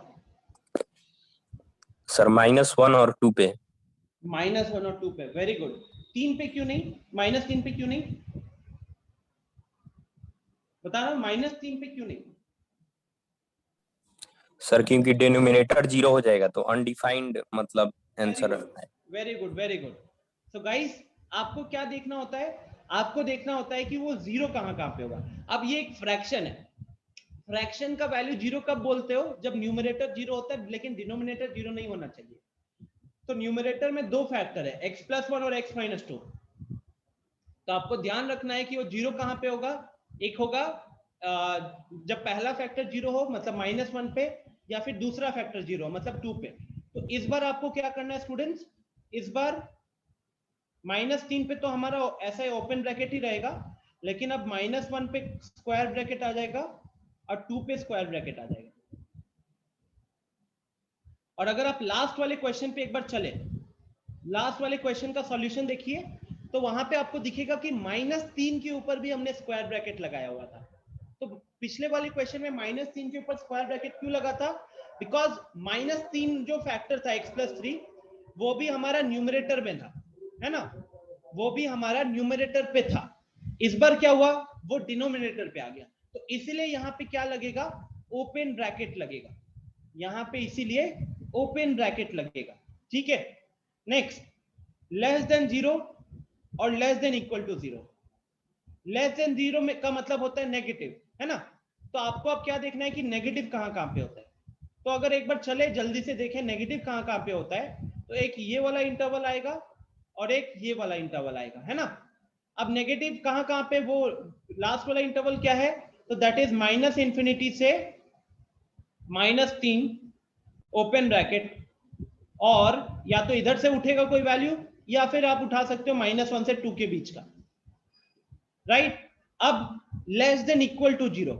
Speaker 3: सर -1 और 2 पे।
Speaker 1: -1 और 2 पे, वेरी गुड। 3 पे क्यों नहीं? -3 पे क्यों नहीं? बता रहा हूं, -3 पे क्यों नहीं?
Speaker 3: सर क्योंकि डिनोमिनेटर 0 हो जाएगा, तो अनडिफाइंड मतलब आंसर है।
Speaker 1: Very good very good. So guys, आपको क्या देखना होता है? आपको देखना होता है कि वो 0 कहाँ पे होगा। अब ये एक फ्रैक्शन है, फ्रैक्शन का वैल्यू जीरो कब बोलते हो? जब न्यूमरेटर जीरो होता है लेकिन डिनोमिनेटर जीरो नहीं होना चाहिए। तो न्यूमरेटर में दो फैक्टर है, x प्लस 1 और x माइनस 2। तो आपको ध्यान रखना है कि वो जीरो कहां पे होगा? एक होगा जब पहला फैक्टर जीरो हो मतलब -1 पे, या फिर दूसरा फैक्टर जीरो मतलब 2 पे। तो इस बार आपको क्या करना है स्टूडेंट्स, इस बार -3 पे तो हमारा ऐसा ही ओपन ब्रैकेट ही रहेगा, लेकिन अब -1 पे स्क्वायर ब्रैकेट आ जाएगा और 2 पे स्क्वायर ब्रैकेट आ जाएगा। और अगर आप लास्ट वाले क्वेश्चन पे एक बार चले, लास्ट वाले क्वेश्चन का सॉल्यूशन देखिए, तो वहां पे आपको दिखेगा कि -3 के ऊपर भी हमने स्क्वायर ब्रैकेट लगाया हुआ था। तो पिछले वाले क्वेश्चन में -3 के ऊपर स्क्वायर ब्रैकेट क्यों लगा था? बिकॉज -3 जो फैक्टर था x प्लस 3 वो भी हमारा न्यूमरेटर में था, है ना, वो भी हमारा न्यूमरेटर पे था। इस बार क्या हुआ, वो डिनोमिनेटर पे आ गया, तो इसीलिए यहाँ पे क्या लगेगा, ओपन ब्रैकेट लगेगा यहाँ पे, इसीलिए ओपन ब्रैकेट लगेगा। ठीक है, नेक्स्ट, लेस देन 0 और less than equal to 0। Less than 0 में का मतलब होता है नेगेटिव, है ना। तो आपको अब क्या देखना है कि नेगेटिव कहां पे होता है। तो अगर एक बार चले जल्दी से देखें नेगेटिव कहां पे होता है, तो एक ये वाला इंटरवल आएगा और एक ये वाला इंटरवल आएगा, है ना। अब नेगेटिव कहां पे, वो लास्ट वाला इंटरवल क्या है, तो दैट इज -∞ से -3 ओपन ब्रैकेट, और या तो इधर से उठेगा कोई वैल्यू या फिर आप उठा सकते हो -1 से 2 के बीच का, राइट। अब लेस देन इक्वल टू 0,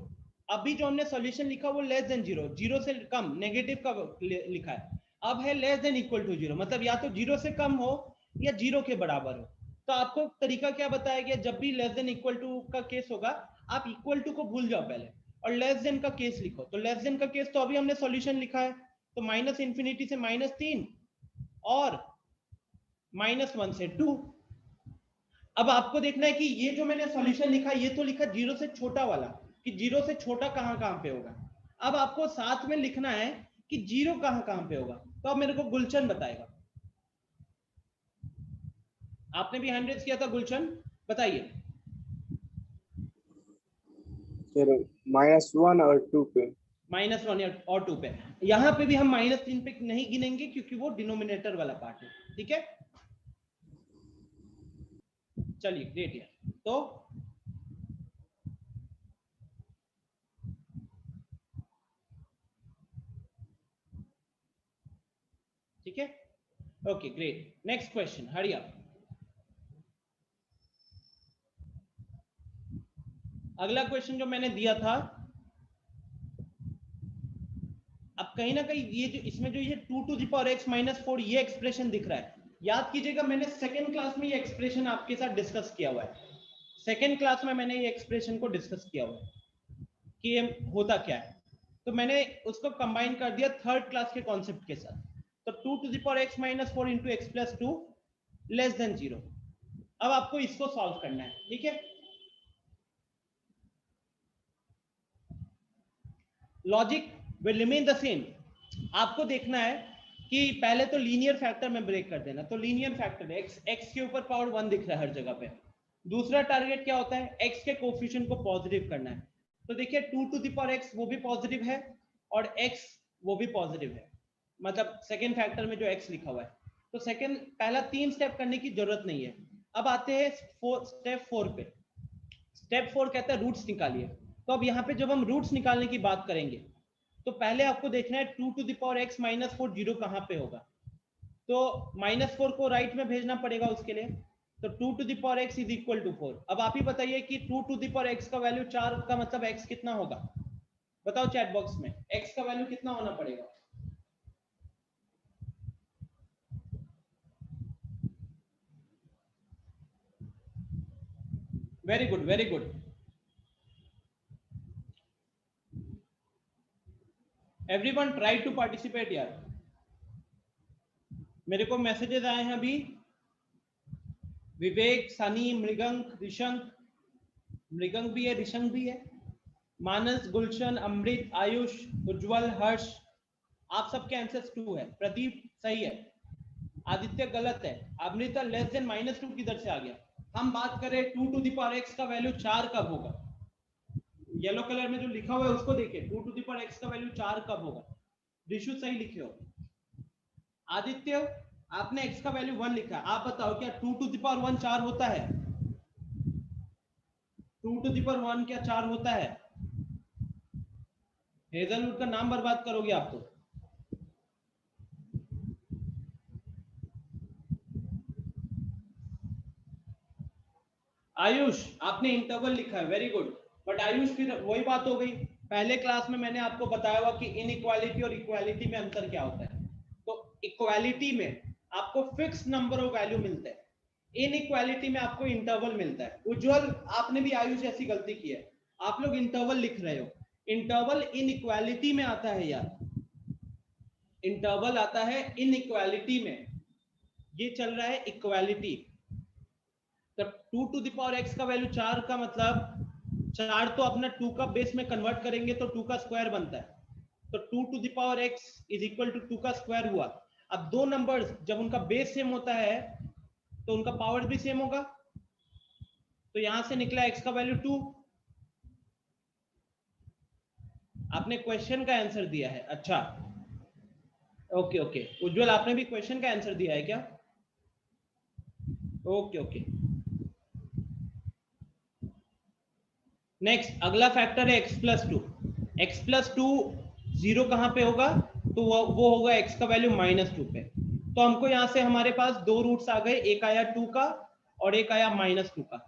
Speaker 1: अभी जो हमने सॉल्यूशन लिखा वो लेस देन 0, 0 से कम, नेगेटिव का लिखा है। अब है लेस देन इक्वल टू 0, मतलब या तो 0 से कम हो या 0 के बराबर हो। तो आपको तरीका क्या बताया गया, जब भी लेस देन इक्वल टू का केस होगा, आप इक्वल टू को भूल जाओ पहले और लेस देन का केस लिखो। तो लेस देन का केस तो अभी हमने सॉल्यूशन लिखा है, तो -∞ से -3 और -1 से 2। अब आपको देखना है कि ये जो मैंने सॉल्यूशन लिखा, ये तो लिखा 0 से छोटा वाला, कि 0 से छोटा कहां पे होगा। अब आपको साथ में लिखना है कि 0 कहां पे होगा। तो अब मेरे को गुलशन बताएगा, आपने भी हैंड रेज किया था गुलशन, बताइए।
Speaker 2: सर -1 और 2 पे।
Speaker 1: -1 और 2 पे, यहां पे भी हम -3 पे नहीं गिनेंगे क्योंकि वो डिनोमिनेटर वाला पार्ट है, ठीक है। चलिए ग्रेट यार, तो ठीक है, okay great. Next question, hurry up. अगला क्वेश्चन जो मैंने दिया था, अब कहीं ना कहीं ये जो इसमें जो ये 2 to the power x minus 4 ये एक्सप्रेशन दिख रहा है, याद कीजिएगा मैंने सेकेंड क्लास में ये एक्सप्रेशन आपके साथ डिस्कस किया हुआ है। सेकेंड क्लास में मैंने ये एक्सप्रेशन को डिस्कस किया हुआ है कि ये होता क्या है, तो मैंने उसको कंबाइन कर दिया थर्ड क्लास के कॉन्सेप्ट के साथ। तो 2 to the power x minus 4 into x plus 2 less than 0। अब आपको इसको सॉल्व करना है, ठीक है। Logic will remain the same. आपको देखना है कि पहले तो लीनियर फैक्टर में ब्रेक कर देना, तो लीनियर फैक्टर x के ऊपर पावर 1 दिख रहा है हर जगह पे। दूसरा टारगेट क्या होता है, x के कोफिशिएंट को पॉजिटिव करना है। तो देखिए 2 टू द पावर x वो भी पॉजिटिव है और x वो भी पॉजिटिव है, मतलब सेकेंड फैक्टर में जो x लिखा हुआ है। तो सेकेंड पहला 3 स्टेप करने की जरूरत नहीं है। अब आते हैं स्टेप 4 पे। स्टेप 4 कहता है रूट्स निकालिए। तो अब यहाँ पे जब हम रूट्स निकालने की बात करेंगे, तो पहले आपको देखना है 2 to the power x minus 4 zero कहाँ पे होगा। तो -4 को राइट में भेजना पड़ेगा उसके लिए। तो 2 to the power x is equal to 4। अब आप ही बताइए कि 2 टू द पावर x का वैल्यू 4 का मतलब x कितना होगा, बताओ चैट बॉक्स में, x का वैल्यू कितना होना पड़ेगा। Very good very good. Everyone try to participate यार। मेरे को मैसेजेस आए हैं अभी, विवेक, सनी, मृगंक, ऋषंक, मृगंक भी है, ऋषंक भी है, मानस, गुलशन, अमृत, आयुष, उज्जवल, हर्ष, आप सबके आंसर्स 2 है। प्रदीप सही है, आदित्य गलत है, अमृता लेस देन -2 किधर से आ गया। हम बात करें 2 टू द पावर x का वैल्यू 4 कब होगा। येलो कलर में जो लिखा हुआ है उसको देखिए, 2 टू द पावर x का वैल्यू 4 कब होगा? रिशु सही लिखे हो। आदित्य आपने x का वैल्यू 1 लिखा है, आप बताओ क्या 2 टू द पावर 1 4 होता है? 2 टू द पावर 1 क्या 4 होता है? हेजलवुड का नाम बर्बाद करोगे आप तो। आयुष आपने इंटरवल लिखा है, वेरी गुड। बट आयुष फिर वही बात हो गई, पहले क्लास में मैंने आपको बताया हुआ कि इनइक्वालिटी और इक्वालिटी में अंतर क्या होता है। तो इक्वालिटी में आपको फिक्स नंबर ऑफ वैल्यू मिलता है, इनइक्वालिटी में आपको इंटरवल मिलता है। उज्जवल आपने भी आयुष ऐसी गलती की है, आप लोग इंटरवल लिख रहे हो। इंटरवल इनइक्वालिटी में आता है यार, इंटरवल आता है इनइक्वालिटी में, ये चल रहा है इक्वालिटी। तो 2 टू द पावर x का वैल्यू 4 का मतलब 4 तो अपना 2 का बेस में कन्वर्ट करेंगे तो 2 का स्क्वायर बनता है, तो 2 to the power x is equal to 2 का स्क्वायर हुआ। अब दो नंबर्स जब उनका बेस सेम होता है तो उनका पावर भी सेम होगा, तो यहां से निकला x का वैल्यू 2। आपने क्वेश्चन का आंसर दिया है, अच्छा ओके ओके। उज्जवल आपने भी क्वेश्चन का आंसर दिया है क्या? Okay okay. नेक्स्ट अगला फैक्टर है x plus two. X plus two zero कहां पे होगा? तो वो होगा x का वैल्यू -2 पे। तो हमको यहां से हमारे पास दो रूट्स आ गए, एक आया 2 का और एक आया -2 का।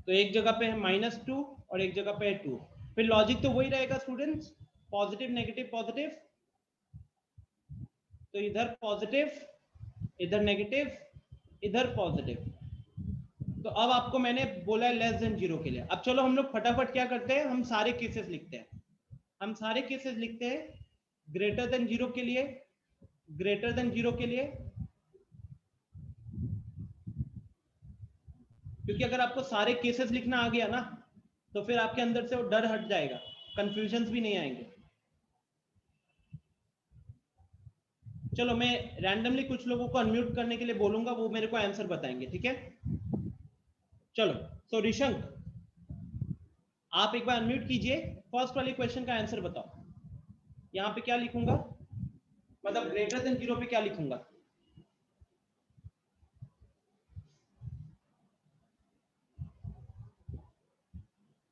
Speaker 1: तो एक जगह पे है -2 और एक जगह पे है 2। फिर लॉजिक तो वही रहेगा स्टूडेंट्स, पॉजिटिव नेगेटिव पॉजिटिव। तो इधर पॉजिटिव, इधर नेगेटिव, इधर पॉजिटिव। तो अब आपको मैंने बोला है लेस देन 0 के लिए। अब चलो हम लोग फटाफट क्या करते हैं, हम सारे केसेस लिखते हैं। हम सारे केसेस लिखते हैं ग्रेटर देन 0 के लिए, ग्रेटर देन 0 के लिए, क्योंकि अगर आपको सारे केसेस लिखना आ गया ना तो फिर आपके अंदर से वो डर हट जाएगा, कंफ्यूजन्स भी नहीं आएंगे। चलो मैं रैंडमली कुछ लोगों को अनम्यूट करने के लिए बोलूंगा, वो मेरे को आंसर बताएंगे, ठीक है? चलो सो ऋषंक आप एक बार अनम्यूट कीजिए, फर्स्ट वाले क्वेश्चन का आंसर बताओ। यहाँ पे क्या लिखूंगा, मतलब ग्रेटर देन 0 पे क्या लिखूंगा?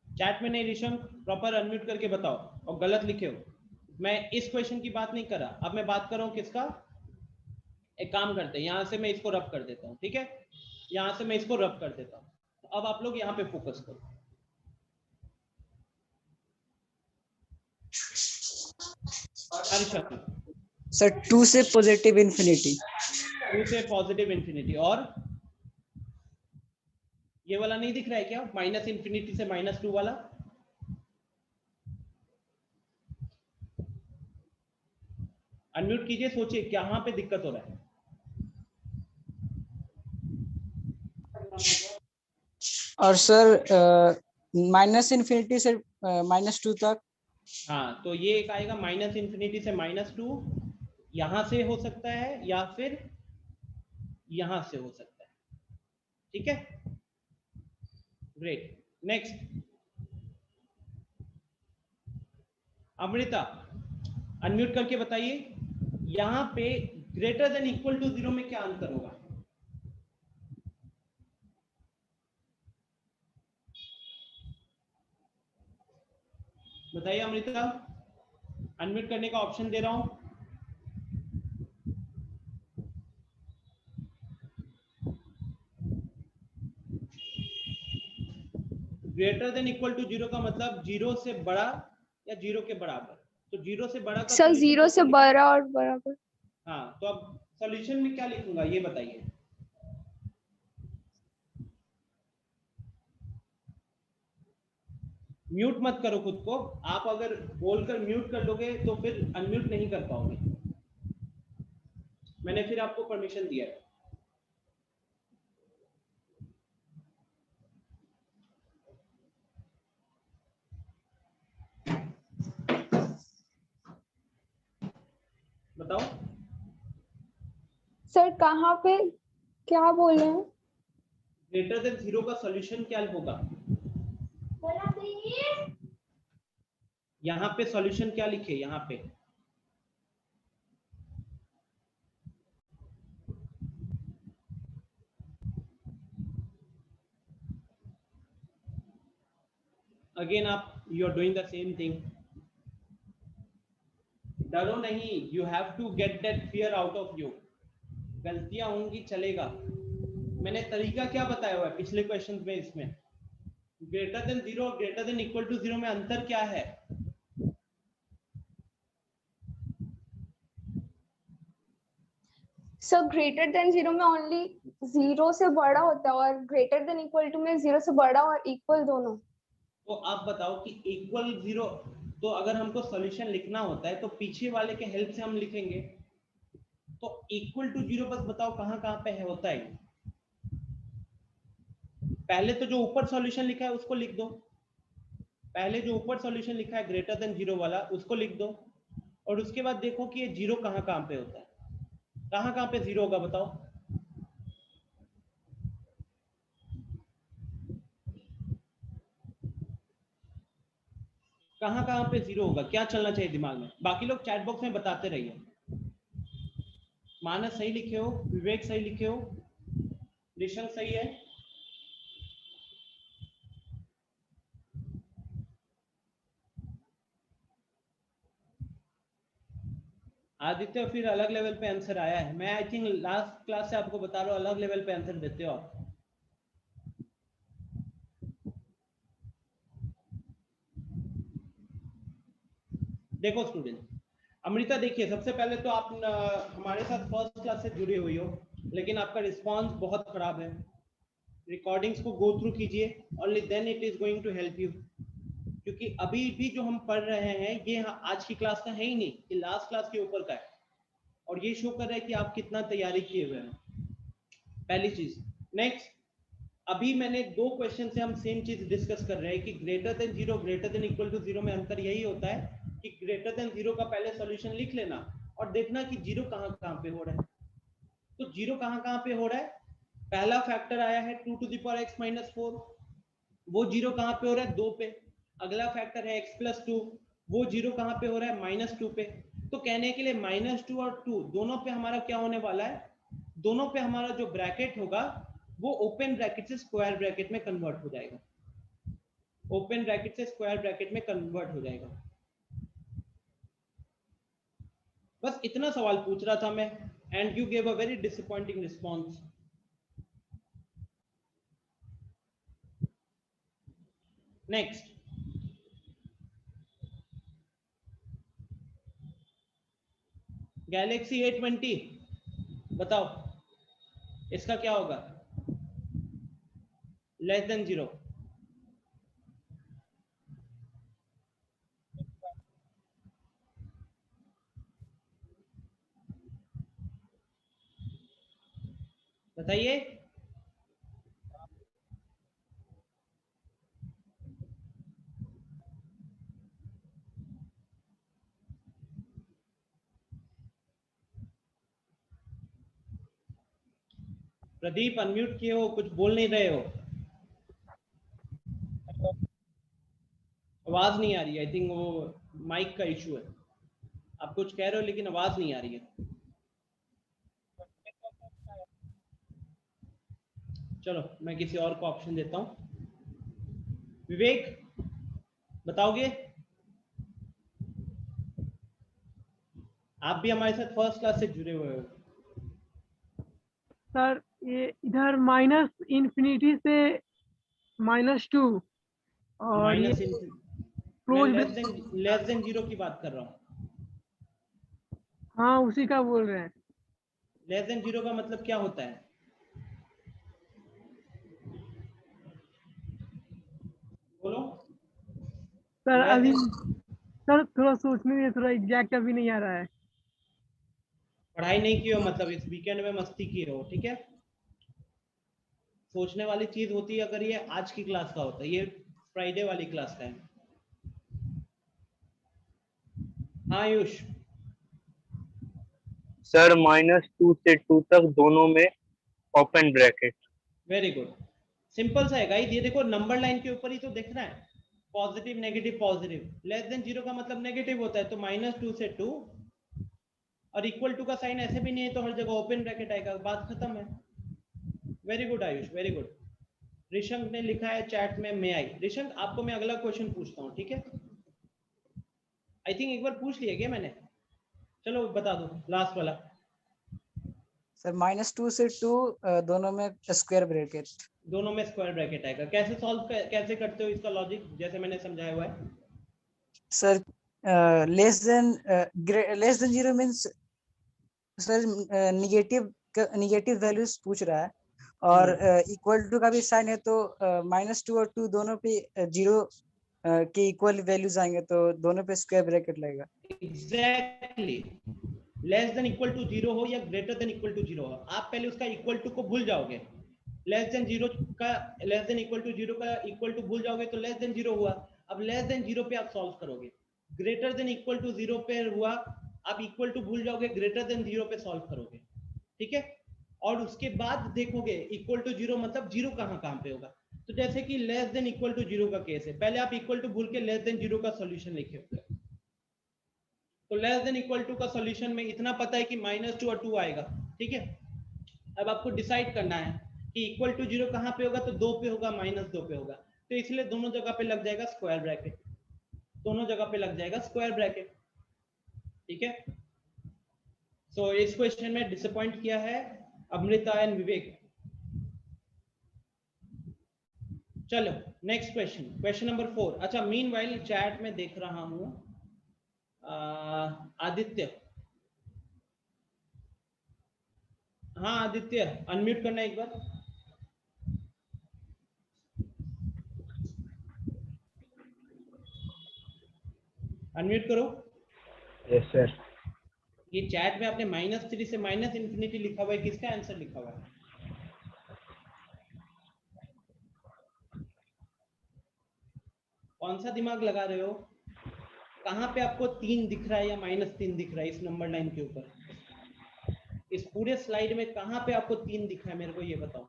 Speaker 1: चैट में नहीं ऋषंक, प्रॉपर अनम्यूट करके बताओ, और गलत लिखे हो। मैं इस क्वेश्चन की बात नहीं कर रहा, अब मैं बात कर रहा हूँ किसका? एक काम करते हैं, यहां से मैं इसको रब कर देता हूँ, ठीक है? यहां से मैं इसको रब कर देता हूँ। अब आप लोग यहाँ पे फोकस करो। हर्षद
Speaker 4: सर 2 से पॉजिटिव इंफिनिटी।
Speaker 1: 2 से पॉजिटिव इंफिनिटी, और ये वाला नहीं दिख रहा है क्या, माइनस इंफिनिटी से -2 वाला? अनम्यूट कीजिए, सोचिए कहां पे दिक्कत हो रहा है।
Speaker 4: और सर माइनस इन्फिनिटी से -2 तक।
Speaker 1: हाँ तो ये एक आएगा माइनस इंफिनिटी से -2, यहां से हो सकता है या फिर यहां से हो सकता है, ठीक है? ग्रेट। नेक्स्ट अमृता अनम्यूट करके बताइए, यहां पे ग्रेटर देन इक्वल टू 0 में क्या अंतर होगा? बताइए अमृता, अनम्यूट करने का ऑप्शन दे रहा हूं। ग्रेटर देन इक्वल टू 0 का मतलब 0 से बड़ा या 0 के बराबर। तो 0 से बड़ा का
Speaker 5: सर
Speaker 1: सॉल्यूशन
Speaker 5: 0 से
Speaker 1: कैसे
Speaker 5: बड़ा और बराबर।
Speaker 1: लिखें? हाँ तो अब सॉल्यूशन में क्या लिखूंगा ये बताइए। म्यूट मत करो खुद को, आप अगर बोलकर म्यूट कर लोगे तो फिर अनम्यूट नहीं कर पाओगे, मैंने फिर आपको परमिशन दिया है। बताओ।
Speaker 5: सर कहाँ पे क्या बोल रहे हैं?
Speaker 1: ग्रेटर देन 0 का सॉल्यूशन क्या होगा? यहाँ पे सॉल्यूशन क्या लिखे? यहाँ पे अगेन आप you are doing the same thing. डरो नहीं, you have to get that fear out of you. गलतियां होंगी, चलेगा। मैंने तरीका क्या बताया हुआ है पिछले क्वेश्चन में? इसमें ग्रेटर देन 0 और ग्रेटर देन इक्वल टू 0 में अंतर क्या है?
Speaker 5: सर ग्रेटर देन 0 में ओनली 0 से बड़ा होता है और ग्रेटर देन इक्वल टू में 0 से बड़ा और इक्वल दोनों।
Speaker 1: तो आप बताओ कि इक्वल 0, तो अगर हमको सॉल्यूशन लिखना होता है तो पीछे वाले के हेल्प से हम लिखेंगे। तो इक्वल टू 0 बस बताओ कहाँ कहाँ पे है होता है? पहले तो जो ऊपर सॉल्यूशन लिखा है उसको लिख दो। पहले जो ऊपर सॉल्यूशन लिखा है ग्रेटर देन 0 वाला उसको लिख दो, और उसके बाद देखो कि ये 0 कहाँ कहाँ पे होता है। कहाँ कहाँ पे 0 होगा बताओ? कहाँ कहाँ पे 0 होगा? क्या चलना चाहिए दिमाग में? बाकी लोग चैट बॉक्स में बताते रहिए। मानस सही लिखे हो, विवेक सही लिखे हो, निशंक सही है। आदित्य फिर अलग लेवल पे आंसर आया है। मैं आई थिंक लास्ट क्लास से आपको बता रहा हूँ अलग लेवल पे आंसर देते हो आप। देखो स्टूडेंट, अमृता देखिए, सबसे पहले तो आप हमारे साथ फर्स्ट क्लास से जुड़ी हुई हो, लेकिन आपका रिस्पांस बहुत खराब है। रिकॉर्डिंग्स को गो थ्रू कीजिए, only then it is going to help you. क्योंकि अभी भी जो हम पढ़ रहे हैं ये आज की क्लास का है ही नहीं, ये लास्ट क्लास के ऊपर का है, और ये शो कर रहा है कि आप कितना तैयारी किए हुए हैं। पहली चीज। नेक्स्ट, अभी मैंने 2 क्वेश्चन से हम सेम चीज डिस्कस कर रहे हैं कि greater than 0 greater than equal to 0 में अंतर यही होता है कि ग्रेटर देन 0 का पहले सॉल्यूशन लिख लेना और देखना कि 0 कहाँ कहाँ पे हो रहा है। तो 0 कहाँ कहाँ पे हो रहा है? पहला फैक्टर आया है 2 to the power x minus 4, वो 0 कहाँ पे हो रहा है? 2 पे। अगला फैक्टर है x plus 2, वो 0 कहाँ पे हो रहा है? -2 पे। तो कहने के लिए -2 और 2 दोनों पे हमारा क्या होने वाला है? दोनों पे हमारा जो ब्रैकेट होगा वो ओपन ब्रैकेट से स्क्वायर ब्रैकेट में कन्वर्ट हो जाएगा। ओपन ब्रैकेट से स्क्वायर ब्रैकेट में कन्वर्ट हो जाएगा। बस इतना सवाल पूछ रहा था मैं, and you gave a very disappointing response. Next, Galaxy A20, बताओ इसका क्या होगा? Less than 0। बताइए। प्रदीप अनम्यूट किए हो, कुछ बोल नहीं रहे हो, आवाज नहीं आ रही है। आई थिंक वो माइक का इशू है। आप कुछ कह रहे हो लेकिन आवाज नहीं आ रही है। चलो मैं किसी और को ऑप्शन देता हूं। विवेक बताओगे? आप भी हमारे साथ फर्स्ट क्लास से जुड़े हुए हो।
Speaker 6: सर ये इधर माइनस इन्फिनिटी से -2 और ये
Speaker 1: माइनस मैं
Speaker 6: क्लोज
Speaker 1: लेस देन 0 की बात कर रहा हूँ।
Speaker 6: हाँ उसी का बोल रहे हैं।
Speaker 1: लेस देन 0 का मतलब क्या होता है? बोलो।
Speaker 6: सर
Speaker 1: Less
Speaker 6: अभी
Speaker 1: than-
Speaker 6: सर थोड़ा सोचने में थोड़ा एग्जैक्ट अभी नहीं आ रहा है।
Speaker 1: पढ़ाई नहीं की हो मतलब इस वीकेंड में मस्ती की हो, ठीक है। सोचने वाली चीज होती है अगर ये आज की क्लास का होता है, ये फ्राइडे वाली क्लास का है। हाँ आयुष,
Speaker 2: सर -2 से 2 तक दोनों में open bracket.
Speaker 1: Very good, simple सा है गाइस। ये देखो नंबर लाइन के ऊपर ही तो दिख रहा है, positive negative positive. Less than 0 का मतलब नेगेटिव होता है, तो -2 से 2, और इक्वल टू का साइन ऐसे भी नहीं है तो हर जगह ओपन ब्रैकेट आएगा, बात खत्म है। Very good Ayush, very good. Rishank ने लिखा है चैट में मे आई। ऋषंक आपको मैं अगला क्वेश्चन पूछता हूँ, ठीक है? आई थिंक एक बार पूछ लिया क्या मैंने? चलो बता दो लास्ट वाला।
Speaker 4: सर -2 से 2 दोनों में स्क्वायर ब्रैकेट।
Speaker 1: दोनों में स्क्वायर ब्रैकेट आएगा। कैसे सॉल्व कैसे करते हो इसका लॉजिक, जैसे मैंने समझाया हुआ है?
Speaker 4: Sir less than 0 means sir negative values पूछ रहा है, और इक्वल टू का भी साइन है, तो -2 और 2 दोनों पे 0 के इक्वल वैल्यूज आएंगे, तो दोनों पे स्क्वायर ब्रैकेट लगेगा।
Speaker 1: Exactly, less than equal to 0 हो या ग्रेटर देन इक्वल टू 0 हो, आप पहले उसका इक्वल टू को भूल जाओगे। लेस देन इक्वल टू 0 का इक्वल टू भूल जाओगे तो लेस देन 0 हुआ। अब लेस देन 0 पे आप सॉल्व करोगे। ग्रेटर देन इक्वल टू 0 पे हुआ, आप इक्वल टू भूल जाओगे, ग्रेटर देन 0 पे सॉल्व करोगे, ठीक है? और उसके बाद देखोगे इक्वल टू 0 मतलब 0 कहां पे होगा। तो जैसे कि लेस देन इक्वल टू 0 का केस है, पहले आप इक्वल टू भूल के लेस देन 0 का सॉल्यूशन लिखे। तो लेस देन इक्वल टू का सॉल्यूशन में इतना पता है कि -2 और 2 आएगा, ठीक है? अब आपको डिसाइड करना है कि इक्वल टू 0 कहां पे होगा, तो 2 पे होगा, -2 पे होगा, तो इसलिए दोनों जगह पे लग जाएगा स्क्वायर ब्रैकेट। दोनों जगह पे लग जाएगा स्क्वायर ब्रैकेट, ठीक है? सो इस क्वेश्चन में डिसअपॉइंट किया है अमृता एंड विवेक। चलो नेक्स्ट क्वेश्चन, क्वेश्चन नंबर 4। अच्छा, मीनवाइल चैट में देख रहा हूं आदित्य। हाँ आदित्य, अनम्यूट करना एक बार। अनम्यूट करो।
Speaker 2: Yes sir.
Speaker 1: ये चैट में आपने -3 से -इंफिनिटी लिखा हुआ है, किसका आंसर लिखा हुआ है? कौन सा दिमाग लगा रहे हो? कहां पे आपको 3 दिख रहा है या -3 दिख रहा है इस नंबर लाइन के ऊपर? इस पूरे स्लाइड में कहां पे आपको 3 दिख रहा है, मेरे को ये बताओ।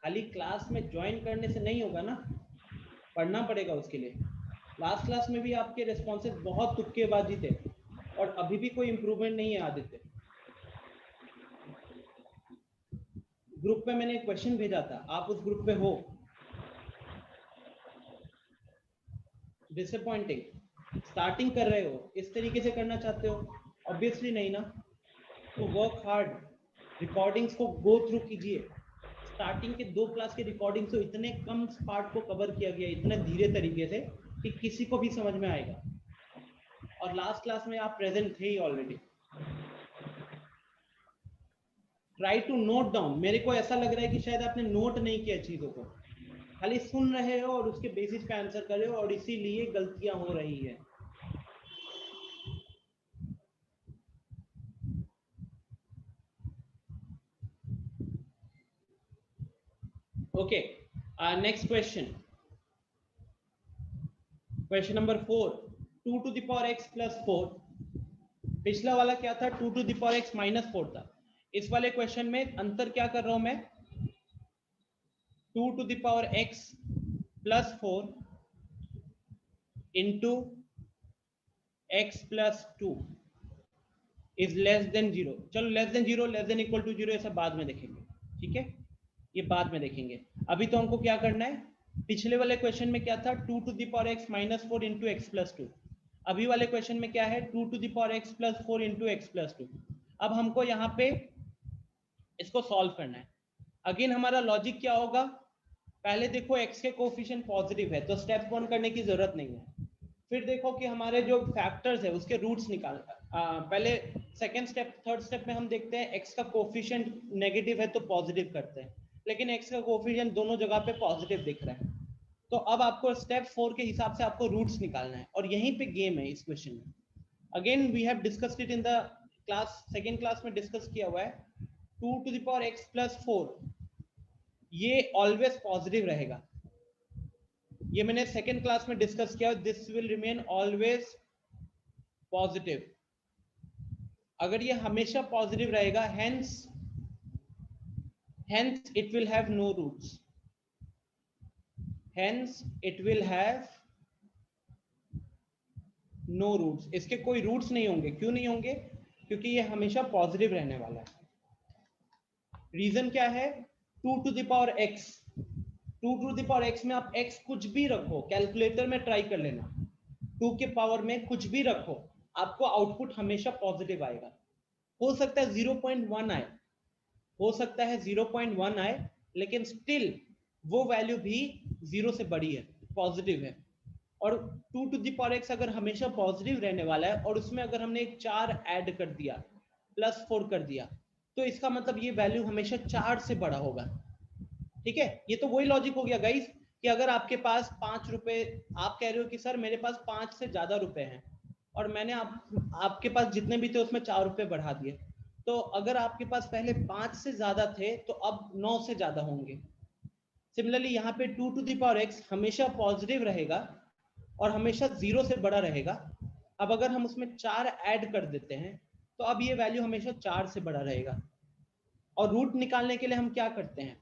Speaker 1: खाली क्लास में ज्वाइन करने से नहीं होगा ना, पढ़ना पड़ेगा उसके लिए। लास्ट क्लास में भी आपके रिस्पॉन्सेज बहुत तुक्केबाजी थे और अभी भी कोई इंप्रूवमेंट नहीं है आदित्य। ग्रुप पे मैंने एक क्वेश्चन भेजा था, आप उस ग्रुप पे हो? डिसअपॉइंटिंग। स्टार्टिंग कर रहे हो, इस तरीके से करना चाहते हो? ऑब्वियसली नहीं ना। तो वर्क हार्ड, रिकॉर्डिंग्स को गो थ्रू कीजिए। स्टार्टिंग के 2 क्लास के रिकॉर्डिंग तो इतने कम पार्ट को कवर किया गया इतने धीरे तरीके से कि किसी को भी समझ में आएगा, और लास्ट क्लास में आप प्रेजेंट थे ही already. Try to note down. मेरे को ऐसा लग रहा है कि शायद आपने नोट नहीं किया चीजों को, खाली सुन रहे हो और उसके बेसिस पे आंसर कर रहे हो, और इसीलिए गलतियां हो रही है। Okay, next question, question number 4। 2 to the power x plus 4। पिछला वाला क्या था? 2 to the power x minus 4 था। इस वाले क्वेश्चन में अंतर क्या कर रहा हूं मैं? 2 to the power x plus 4 into x plus 2 is less than 0। चलो less than 0, less than equal to 0 ये सब बाद में देखेंगे, ठीक है? ये बाद में देखेंगे। अभी तो हमको क्या करना है? पिछले वाले क्वेश्चन में क्या था? 2 to the power x minus 4 into x plus 2। अभी वाले क्वेश्चन में क्या है? 2 to the power x plus 4 into x plus 2। अब हमको यहाँ पे इसको सॉल्व करना है। अगेन हमारा लॉजिक क्या होगा? पहले देखो x के कोफिशिएंट पॉजिटिव है तो स्टेप 1 करने की जरूरत नहीं है। फिर देखो कि हमारे जो फैक्टर्स है उसके रूट्स निकाल, पहले सेकंड स्टेप, थर्ड स्टेप में हम देखते हैं x का कोफिशिएंट नेगेटिव है तो पॉजिटिव करते हैं, लेकिन x का कोफिशिएंट दोनों जगह पे पॉजिटिव दिख रहा है। तो अब आपको स्टेप 4 के हिसाब से आपको रूट्स निकालना है, और यहीं पे गेम है इस क्वेश्चन में। Again we have discussed it in the class, second class में डिस्कस किया हुआ है। 2 to the power x plus 4 ये ऑलवेज पॉजिटिव रहेगा, ये मैंने सेकंड क्लास में डिस्कस किया। This will remain always positive. अगर ये हमेशा पॉजिटिव रहेगा, hence it will have no roots, hence it will have no roots. इसके कोई रूट्स नहीं होंगे। क्यों नहीं होंगे? क्योंकि ये हमेशा पॉजिटिव रहने वाला है। रीजन क्या है? 2 to the power x, 2 to the power x में आप x कुछ भी रखो, कैलकुलेटर में ट्राई कर लेना, 2 के पावर में कुछ भी रखो, आपको आउटपुट हमेशा पॉजिटिव आएगा। हो सकता है 0.1 आए, हो सकता है 0.1 आए, लेकिन स्टिल वो वैल्यू भी 0 से बड़ी है, पॉजिटिव है। और 2 to the power x अगर हमेशा पॉजिटिव रहने वाला है और उसमें अगर हमने एक 4 ऐड कर दिया, +4 कर दिया, तो इसका मतलब ये वैल्यू हमेशा 4 से बड़ा होगा। ठीक है, ये तो वही लॉजिक हो गया गाइस कि अगर आपके पास 5 रुपए, आप कह रहे हो कि सर मेरे पास 5 से ज्यादा रुपए हैं और मैंने आपके पास जितने भी थे उसमें 4 रुपए बढ़ा दिए, तो अगर आपके पास पहले 5 से ज्यादा थे तो अब 9 से ज्यादा होंगे। सिमिलरली यहाँ पे 2 to the power x हमेशा पॉजिटिव रहेगा और हमेशा 0 से बड़ा रहेगा। अब अगर हम उसमें 4 ऐड कर देते हैं तो अब ये वैल्यू हमेशा 4 से बड़ा रहेगा। और रूट निकालने के लिए हम क्या करते हैं?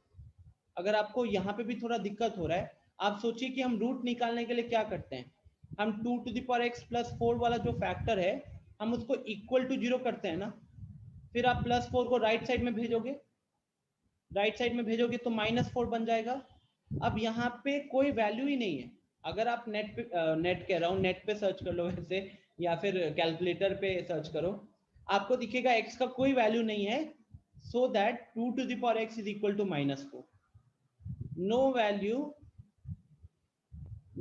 Speaker 1: अगर आपको यहाँ पे भी थोड़ा दिक्कत हो रहा है, आप सोचिए कि हम रूट निकालने के लिए क्या करते हैं। हम 2 to the power x +4 वाला जो फैक्टर है, हम उसको इक्वल टू 0 करते हैं ना, फिर आप +4 को राइट साइड में भेजोगे, राइट साइड में भेजोगे तो -4 बन जाएगा। अब यहाँ पे कोई वैल्यू ही नहीं है। अगर आप नेट कह रहा हूँ, नेट पे सर्च कर लो वैसे, या फिर कैलकुलेटर पे सर्च करो, आपको दिखेगा x का कोई वैल्यू नहीं है, so that 2 to the power x is equal to -4.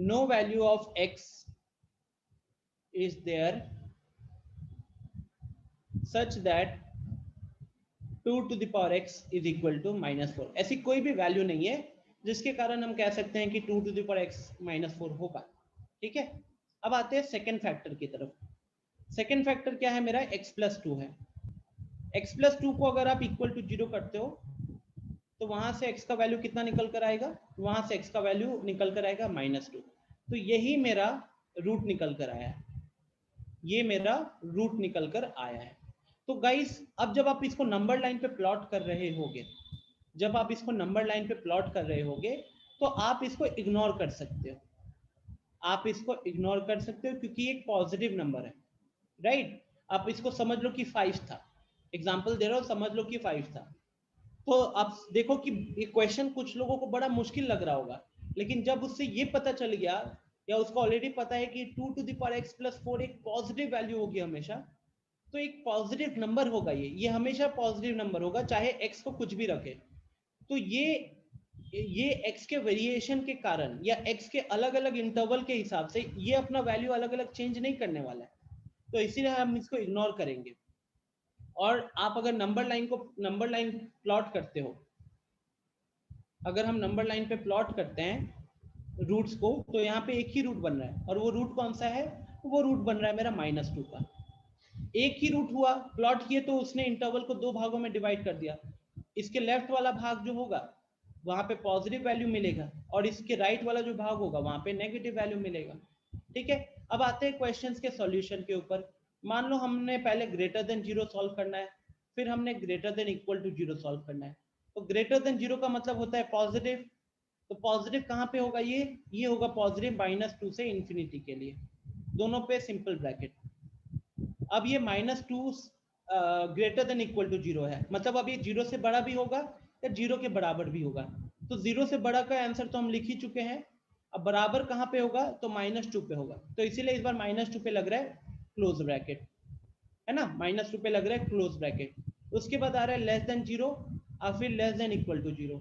Speaker 1: No value of x is there such that 2 to the power x is equal to -4. ऐसी कोई भी वैल्यू नहीं है जिसके कारण हम कह सकते हैं कि 2 to the power x -4 होगा। ठीक है, अब आते हैं सेकेंड फैक्टर की तरफ। सेकेंड फैक्टर क्या है मेरा? x + 2 है। x + 2 को अगर आप इक्वल टू 0 करते हो तो वहां से x का वैल्यू कितना निकल कर आएगा? वहां से x का वैल्यू निकल कर आएगा -2। तो यही मेरा रूट निकल कर आया है, ये मेरा रूट निकल कर आया है। तो गाइस अब जब आप इसको नंबर लाइन पे प्लॉट कर रहे होगे, जब आप इसको नंबर लाइन पे प्लॉट कर रहे होगे तो आप इसको इग्नोर कर सकते हो, आप इसको इग्नोर कर सकते हो क्योंकि एक पॉजिटिव नंबर है, राइट? आप इसको समझ लो कि 5 था, एग्जाम्पल दे रहा हूं, समझ लो कि 5 था। तो आप देखो कि ये क्वेश्चन कुछ लोगों को बड़ा मुश्किल लग रहा होगा, लेकिन जब उससे ये पता चल गया या उसको ऑलरेडी पता है कि 2 to the power x + 4 एक पॉजिटिव वैल्यू होगी हमेशा, तो एक पॉजिटिव नंबर होगा, ये हमेशा पॉजिटिव नंबर होगा चाहे x को कुछ भी रखे। तो ये x के वेरिएशन के कारण या x के अलग अलग इंटरवल के हिसाब से ये अपना वैल्यू अलग अलग चेंज नहीं करने वाला है, तो इसीलिए हम इसको इग्नोर करेंगे। और आप अगर नंबर लाइन प्लॉट करते हो, अगर हम नंबर लाइन पे प्लॉट करते हैं रूट्स को, तो यहाँ पे एक ही रूट बन रहा है, और वो रूट कौन सा है? वो रूट बन रहा है मेरा -2 का। एक ही रूट हुआ, प्लॉट किए तो उसने इंटरवल को 2 भागों में डिवाइड कर दिया। इसके लेफ्ट वाला भाग जो होगा वहां पे पॉजिटिव वैल्यू मिलेगा और इसके राइट वाला जो भाग होगा वहां पे नेगेटिव वैल्यू मिलेगा। ठीक है, अब आते हैं क्वेश्चंस के सॉल्यूशन के ऊपर। मान लो हमने पहले >0 सॉल्व करना है, फिर हमने >= 0 सॉल्व करना है। तो >0 का मतलब होता है पॉजिटिव, तो पॉजिटिव कहाँ पे होगा? ये होगा पॉजिटिव -2 से इंफिनिटी के लिए, दोनों पे सिंपल ब्रैकेट। अब ये -2 > 0 है, मतलब अब ये 0 से बड़ा भी होगा या 0 के बराबर भी होगा। तो 0 से बड़ा का आंसर तो हम लिख ही चुके हैं, अब बराबर कहाँ पे होगा? तो -2 पे होगा, तो इसीलिए इस बार -2 पे लग रहा है क्लोज ब्रैकेट, है ना? -2 पे लग रहा है क्लोज ब्रैकेट। उसके बाद आ रहा है <0 और फिर <= 0।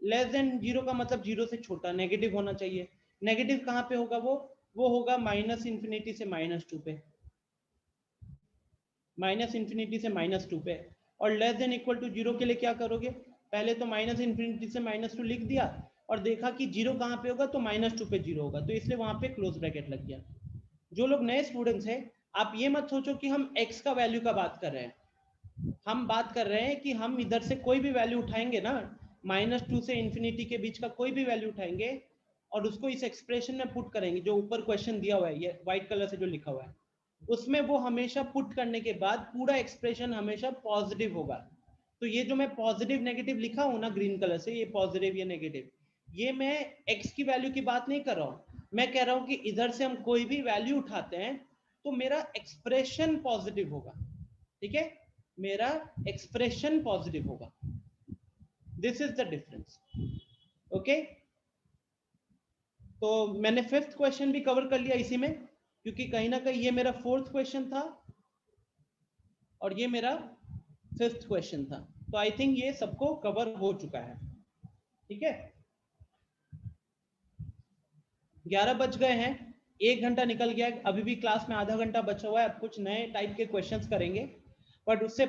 Speaker 1: <0 का मतलब 0 से छोटा, नेगेटिव होना चाहिए। नेगेटिव कहाँ पे होगा? वो होगा -∞ से -2 पे, -∞ से -2 पे। और <0 के लिए क्या करोगे? पहले तो -∞ से -2 लिख दिया और देखा कि 0 कहाँ पे होगा, तो -2 पे 0 होगा, तो इसलिए वहां पे क्लोज ब्रैकेट लग गया। जो लोग नए स्टूडेंट्स हैं, आप ये मत सोचो कि हम x का वैल्यू का बात कर रहे हैं, हम बात कर रहे हैं कि हम इधर से कोई भी वैल्यू उठाएंगे ना, -2 से इंफिनिटी के बीच का कोई भी वैल्यू उठाएंगे और उसको इस एक्सप्रेशन में पुट करेंगे जो ऊपर क्वेश्चन दिया हुआ है, ये व्हाइट कलर से जो लिखा हुआ है, उसमें वो हमेशा पुट करने के बाद पूरा एक्सप्रेशन हमेशा पॉजिटिव होगा। तो ये जो मैं पॉजिटिव नेगेटिव लिखा हूं ना ग्रीन कलर से, ये पॉजिटिव ये नेगेटिव, ये मैं x की वैल्यू की बात नहीं कर रहा हूं, मैं कह रहा हूं कि इधर से हम कोई भी वैल्यू उठाते हैं तो मेरा एक्सप्रेशन पॉजिटिव होगा। ठीक है, मेरा एक्सप्रेशन पॉजिटिव होगा। This is the difference. Okay, तो मैंने 5th क्वेश्चन भी कवर कर लिया इसी में, क्योंकि कहीं ना कहीं ये मेरा 4th क्वेश्चन था और ये मेरा 5th क्वेश्चन था। तो आई थिंक ये सबको कवर हो चुका है। ठीक है, 11 बज गए हैं, 1 घंटा निकल गया है, अभी भी क्लास में आधा घंटा बचा हुआ है। अब कुछ नए टाइप के क्वेश्चंस करेंगे, बट उससे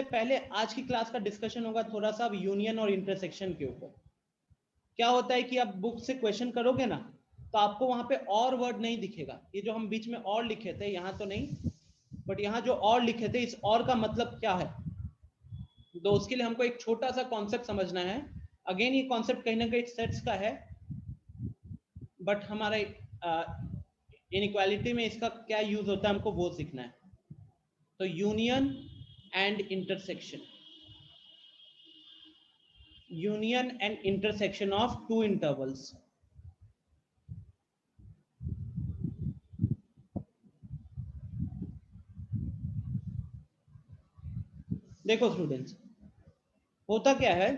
Speaker 1: पहले आज की क्लास का डिस्कशन होगा थोड़ा सा यूनियन और इंटरसेक्शन के ऊपर। क्या होता है कि आप बुक से क्वेश्चन करोगे ना, तो आपको वहां पे और वर्ड नहीं दिखेगा। ये जो हम बीच में और लिखे थे, यहाँ तो नहीं, बट यहाँ जो और लिखे थे, इस और का मतलब क्या है, तो उसके लिए हमको एक छोटा सा कॉन्सेप्ट समझना है। अगेन ये कॉन्सेप्ट कहीं ना कहीं सेट्स का है, बट हमारा इनइक्वालिटी में इसका क्या यूज होता है हमको वो सीखना है। तो union and intersection, union and intersection of two intervals. देखो स्टूडेंट्स, होता क्या है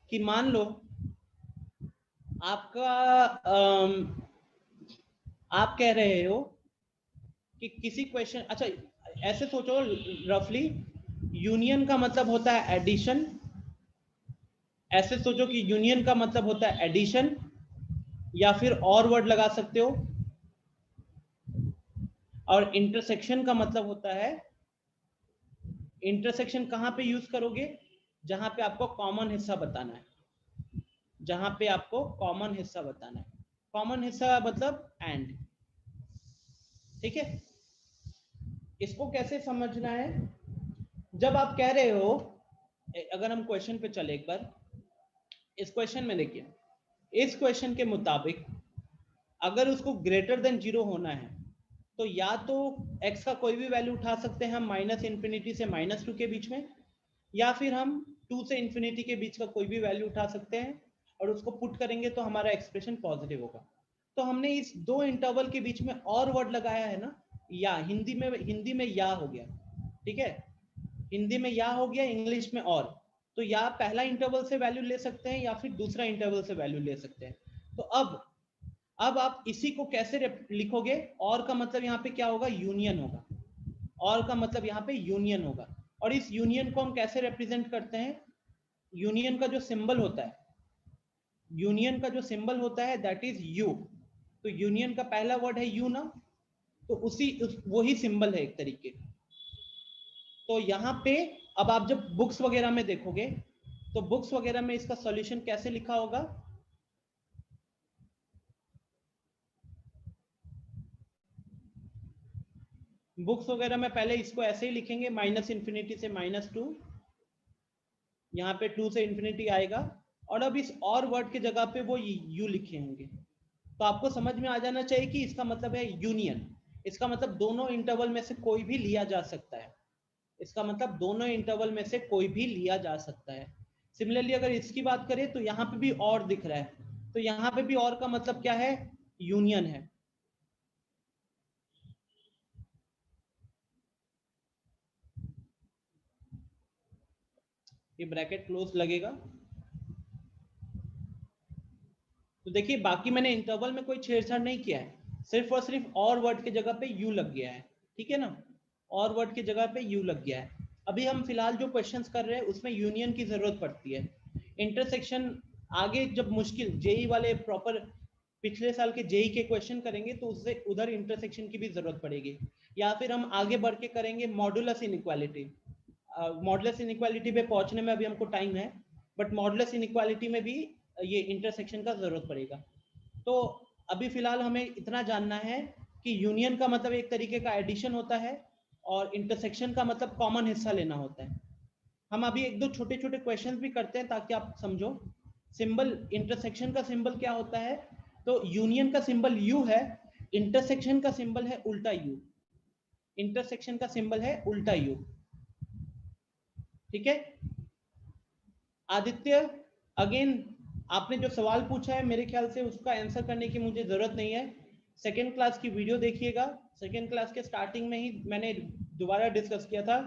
Speaker 1: कि मान लो आपका आप कह रहे हो कि किसी क्वेश्चन, अच्छा ऐसे सोचो रफली, यूनियन का मतलब होता है एडिशन। ऐसे सोचो कि यूनियन का मतलब होता है एडिशन, या फिर और वर्ड लगा सकते हो। और इंटरसेक्शन का मतलब होता है, इंटरसेक्शन कहां पे यूज करोगे, जहां पे आपको कॉमन हिस्सा बताना है, जहां पे आपको कॉमन हिस्सा बताना है। कॉमन हिस्सा मतलब एंड। ठीक है, इसको कैसे समझना है, जब आप कह रहे हो, अगर हम क्वेश्चन पे चले एक बार, इस क्वेश्चन में देखिए, इस क्वेश्चन के मुताबिक अगर उसको ग्रेटर देन 0 होना है, तो या तो x का कोई भी वैल्यू उठा सकते हैं हम -∞ से -2 के बीच में, या फिर हम 2 से इंफिनिटी के बीच का कोई भी वैल्यू उठा सकते हैं और उसको पुट करेंगे तो हमारा एक्सप्रेशन पॉजिटिव होगा। तो हमने इस दो इंटरवल के बीच में और वर्ड लगाया है ना, या हिंदी में या हो गया। ठीक है, हिंदी में या हो गया, इंग्लिश में और। तो या पहला इंटरवल से वैल्यू ले सकते हैं या फिर दूसरा इंटरवल से वैल्यू ले सकते हैं। तो अब आप इसी को कैसे लिखोगे, और का मतलब यहाँ पे क्या होगा, यूनियन होगा। और का मतलब यहाँ पे यूनियन होगा। और इस यूनियन को हम कैसे रिप्रेजेंट करते हैं, यूनियन का जो सिंबल होता है, यूनियन का जो सिंबल होता है दैट इज यू। तो यूनियन का पहला वर्ड है यू ना, तो वही सिंबल है एक तरीके। तो यहाँ पे अब आप जब बुक्स वगैरह में देखोगे, तो बुक्स वगैरह में इसका सॉल्यूशन कैसे लिखा होगा, बुक्स वगैरह में पहले इसको ऐसे ही लिखेंगे, -∞ से -2, यहाँ पे 2 से इंफिनिटी आएगा, और अब इस और वर्ड के जगह पे वो यू लिखे होंगे। तो आपको समझ में आ जाना चाहिए कि इसका मतलब है यूनियन। इसका मतलब दोनों इंटरवल में से कोई भी लिया जा सकता है। इसका मतलब दोनों इंटरवल में से कोई भी लिया जा सकता है। सिमिलरली अगर इसकी बात करें तो यहाँ पे भी और दिख रहा है, तो यहाँ पे भी और का मतलब क्या है, यूनियन है। ये ब्रैकेट क्लोज लगेगा। तो देखिए बाकी मैंने इंटरवल में कोई छेड़छाड़ नहीं किया है, सिर्फ और सिर्फ और वर्ड की जगह पे यू लग गया है। ठीक है ना, और वर्ड की जगह पे यू लग गया है। अभी हम फिलहाल जो क्वेश्चंस कर रहे हैं उसमें यूनियन की जरूरत पड़ती है। इंटरसेक्शन आगे जब मुश्किल जेई वाले प्रॉपर पिछले साल के जेई के क्वेश्चन करेंगे तो उससे उधर इंटरसेक्शन की भी जरूरत पड़ेगी, या फिर हम आगे बढ़ के करेंगे मॉडुलस इनइक्वालिटी। मॉडुलस इनइक्वालिटी पे पहुंचने में अभी हमको टाइम है, बट मॉडुलस इनइक्वालिटी में भी ये इंटरसेक्शन का जरूरत पड़ेगा। तो अभी फिलहाल हमें इतना जानना है कि यूनियन का मतलब एक तरीके का एडिशन होता है और इंटरसेक्शन का मतलब कॉमन हिस्सा लेना होता है। हम अभी एक दो छोटे छोटे क्वेश्चंस भी करते हैं ताकि आप समझो। सिंबल, इंटरसेक्शन का सिंबल क्या होता है, तो यूनियन का सिंबल यू है, इंटरसेक्शन का सिंबल है उल्टा यू, इंटरसेक्शन का सिंबल है उल्टा यू, ठीक है। आदित्य अगेन आपने जो सवाल पूछा है मेरे ख्याल से उसका आंसर करने की मुझे जरूरत नहीं है। सेकेंड क्लास की वीडियो देखिएगा, सेकेंड क्लास के स्टार्टिंग में ही मैंने दोबारा डिस्कस किया था,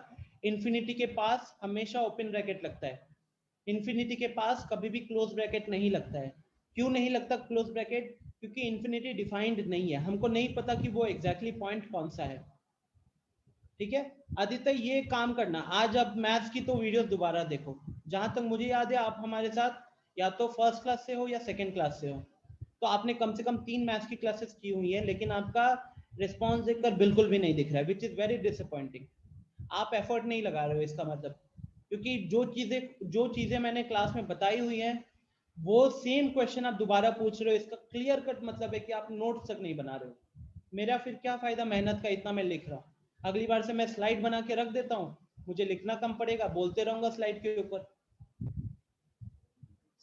Speaker 1: इन्फिनिटी के पास हमेशा ओपन ब्रैकेट लगता है, इन्फिनिटी के पास कभी भी क्लोज ब्रैकेट नहीं लगता है। क्यों नहीं लगता क्लोज ब्रैकेट? क्योंकि इन्फिनिटी डिफाइंड नहीं है, हमको नहीं पता कि वो एग्जैक्टली पॉइंट कौन सा है, ठीक है। आदित्य ये काम करना, आज आप मैथ्स की तो वीडियोस दोबारा देखो, जहां तक मुझे याद है आप हमारे साथ या तो फर्स्ट क्लास से हो या सेकंड क्लास से हो, तो आपने कम से कम 3 मैथ्स की क्लासेस की हुई है, लेकिन आपका रिस्पॉन्स देखकर बिल्कुल भी नहीं दिख रहा है, विच इज वेरी डिसअपॉइंटिंग। आप एफर्ट नहीं लगा रहे हो इसका मतलब, क्योंकि जो चीजें मैंने क्लास में बताई हुई हैं वो सेम क्वेश्चन आप दोबारा पूछ रहे हो, इसका क्लियर कट मतलब है कि आप नोट्स तक नहीं बना रहे हो। मेरा फिर क्या फायदा मेहनत का, इतना मैं लिख रहा हूँ, अगली बार से मैं स्लाइड बना के रख देता हूँ, मुझे लिखना कम पड़ेगा, बोलते रहूंगा स्लाइड के ऊपर।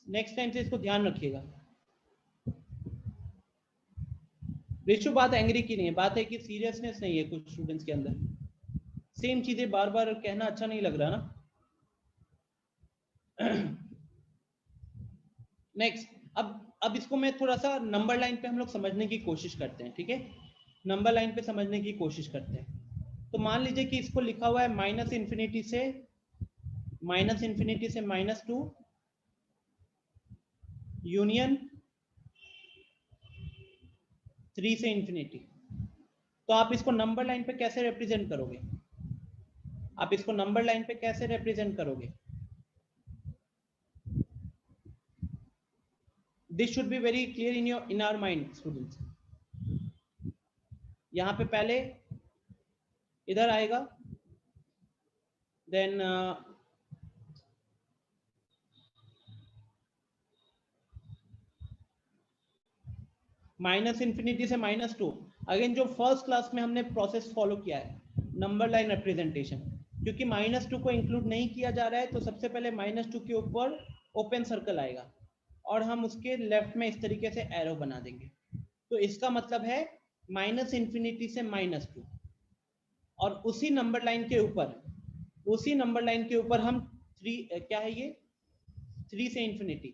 Speaker 1: नेक्स्ट टाइम से इसको ध्यान रखिएगा। रिशु बात एंग्री की नहीं है, बात है कि सीरियसनेस नहीं है कुछ स्टूडेंट्स के अंदर, सेम चीजें बार बार कहना अच्छा नहीं लग रहा ना। नेक्स्ट, अब इसको मैं थोड़ा सा नंबर लाइन पे हम लोग समझने की कोशिश करते हैं, ठीक है, नंबर लाइन पे समझने की कोशिश करते हैं। तो मान लीजिए कि इसको लिखा हुआ है माइनस इन्फिनिटी से -2 यूनियन 3 से इन्फिनिटी। तो आप इसको नंबर लाइन पे कैसे रिप्रेजेंट करोगे? आप इसको नंबर लाइन पे कैसे रिप्रेजेंट करोगे? This should be very clear in our mind students. यहां पे पहले इधर आएगा, देन माइनस इन्फिनिटी से -2। अगेन जो फर्स्ट क्लास में हमने प्रोसेस फॉलो किया है, नंबर लाइन रिप्रेजेंटेशन, क्योंकि -2 को इंक्लूड नहीं किया जा रहा है तो सबसे पहले -2 के ऊपर ओपन सर्कल आएगा और हम उसके लेफ्ट में इस तरीके से एरो बना देंगे। तो इसका मतलब है माइनस इन्फिनिटी से -2, और उसी नंबर लाइन के ऊपर हम 3 क्या है ये 3 से इन्फिनिटी,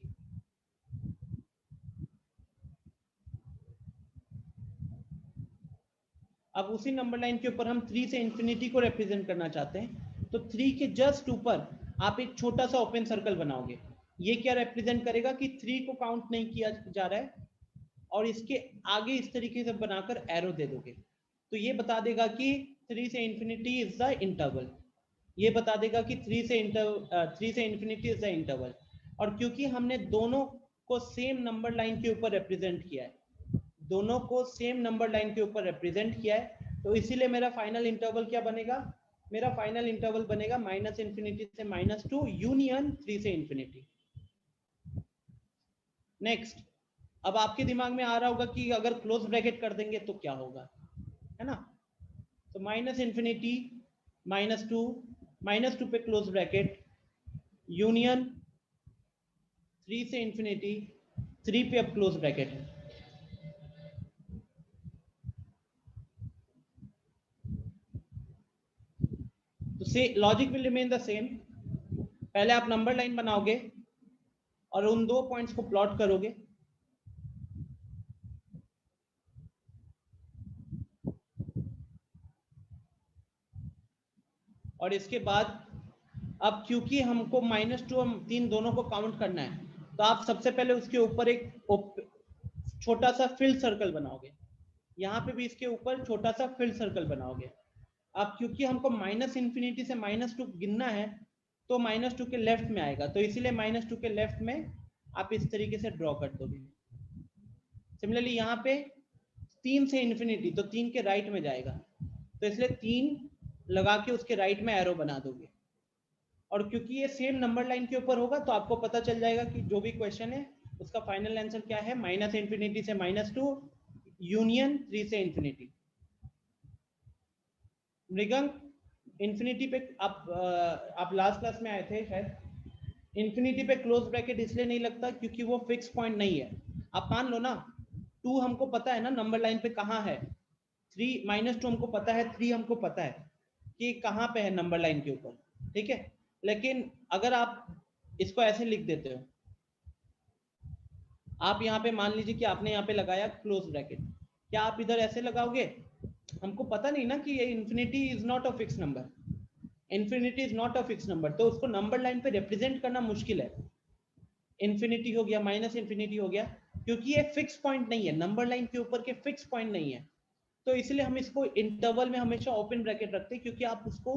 Speaker 1: अब उसी नंबर लाइन के ऊपर हम 3 से इन्फिनिटी को रिप्रेजेंट करना चाहते हैं, तो 3 के जस्ट ऊपर आप एक छोटा सा ओपन सर्कल बनाओगे। ये क्या रिप्रेजेंट करेगा कि 3 को काउंट नहीं किया जा रहा है, और इसके आगे इस तरीके से बनाकर एरो दे दोगे, तो ये बता देगा कि 3 से इन्फिनिटी इज द इंटरवल, ये बता देगा कि 3 से इन्फिनिटी इज द इंटरवल। और क्योंकि हमने दोनों को सेम नंबर लाइन के ऊपर रिप्रेजेंट किया है, दोनों को सेम नंबर लाइन के ऊपर रिप्रेजेंट किया है, तो इसीलिए मेरा फाइनल इंटरवल क्या बनेगा? मेरा फाइनल इंटरवल बनेगा माइनस इन्फिनिटी से -2 यूनियन 3 से इन्फिनिटी। नेक्स्ट, अब आपके दिमाग में आ रहा होगा कि अगर क्लोज ब्रैकेट कर देंगे तो क्या होगा, है ना? तो माइनस इन्फिनिटी -2 पे क्लोज ब्रैकेट यूनियन 3 से इन्फिनिटी, 3 पे अब क्लोज ब्रैकेट है। तो से logic will remain the same. पहले आप नंबर लाइन बनाओगे और उन 2 पॉइंट्स को प्लॉट करोगे, और इसके बाद अब क्योंकि हमको -2 हम 3 दोनों को काउंट करना है, तो आप सबसे पहले उसके ऊपर एक छोटा सा फिल सर्कल बनाओगे, यहाँ पे भी इसके ऊपर छोटा सा फिल सर्कल बनाओगे। अब क्योंकि हमको माइनस इन्फिनिटी से -2 गिनना है, तो -2 के लेफ्ट में आएगा, तो इसीलिए -2 के लेफ्ट में आप इस तरीके से ड्रॉ कर दोगे। सिमिलरली यहाँ पे 3 से इन्फिनिटी, तो 3 के राइट में जाएगा, तो इसलिए 3 लगा के उसके राइट में एरो बना दोगे। और क्योंकि ये सेम नंबर लाइन के ऊपर होगा, तो आपको पता चल जाएगा कि जो भी क्वेश्चन है उसका फाइनल आंसर क्या है, माइनस इन्फिनिटी से -2 यूनियन 3 से इन्फिनिटी। मृगंक, इन्फिनिटी पे आप लास्ट क्लास में आए थे शायद, इन्फिनिटी पे क्लोज ब्रैकेट इसलिए नहीं लगता क्योंकि वो फिक्स पॉइंट नहीं है। आप मान लो ना 2 हमको पता है ना नंबर लाइन पे कहाँ है, 3 -2 हमको पता है, 3 हमको पता है कि कहाँ पे है नंबर लाइन के ऊपर, ठीक है। लेकिन अगर आप इसको ऐसे लिख देते हो, आप यहाँ पे मान लीजिए कि आपने यहाँ पे लगाया क्लोज ब्रैकेट, क्या आप इधर ऐसे लगाओगे? हमको पता नहीं ना कि ये infinity is not a fix number, infinity is not a fix number, तो उसको नंबर लाइन पे रिप्रेजेंट करना मुश्किल है। इन्फिनिटी हो गया, माइनस इन्फिनिटी हो गया, क्योंकि ये फिक्स पॉइंट नहीं है, नंबर लाइन के ऊपर के फिक्स पॉइंट नहीं है, तो इसलिए हम इसको इंटरवल में हमेशा ओपन ब्रैकेट रखते हैं, क्योंकि आप उसको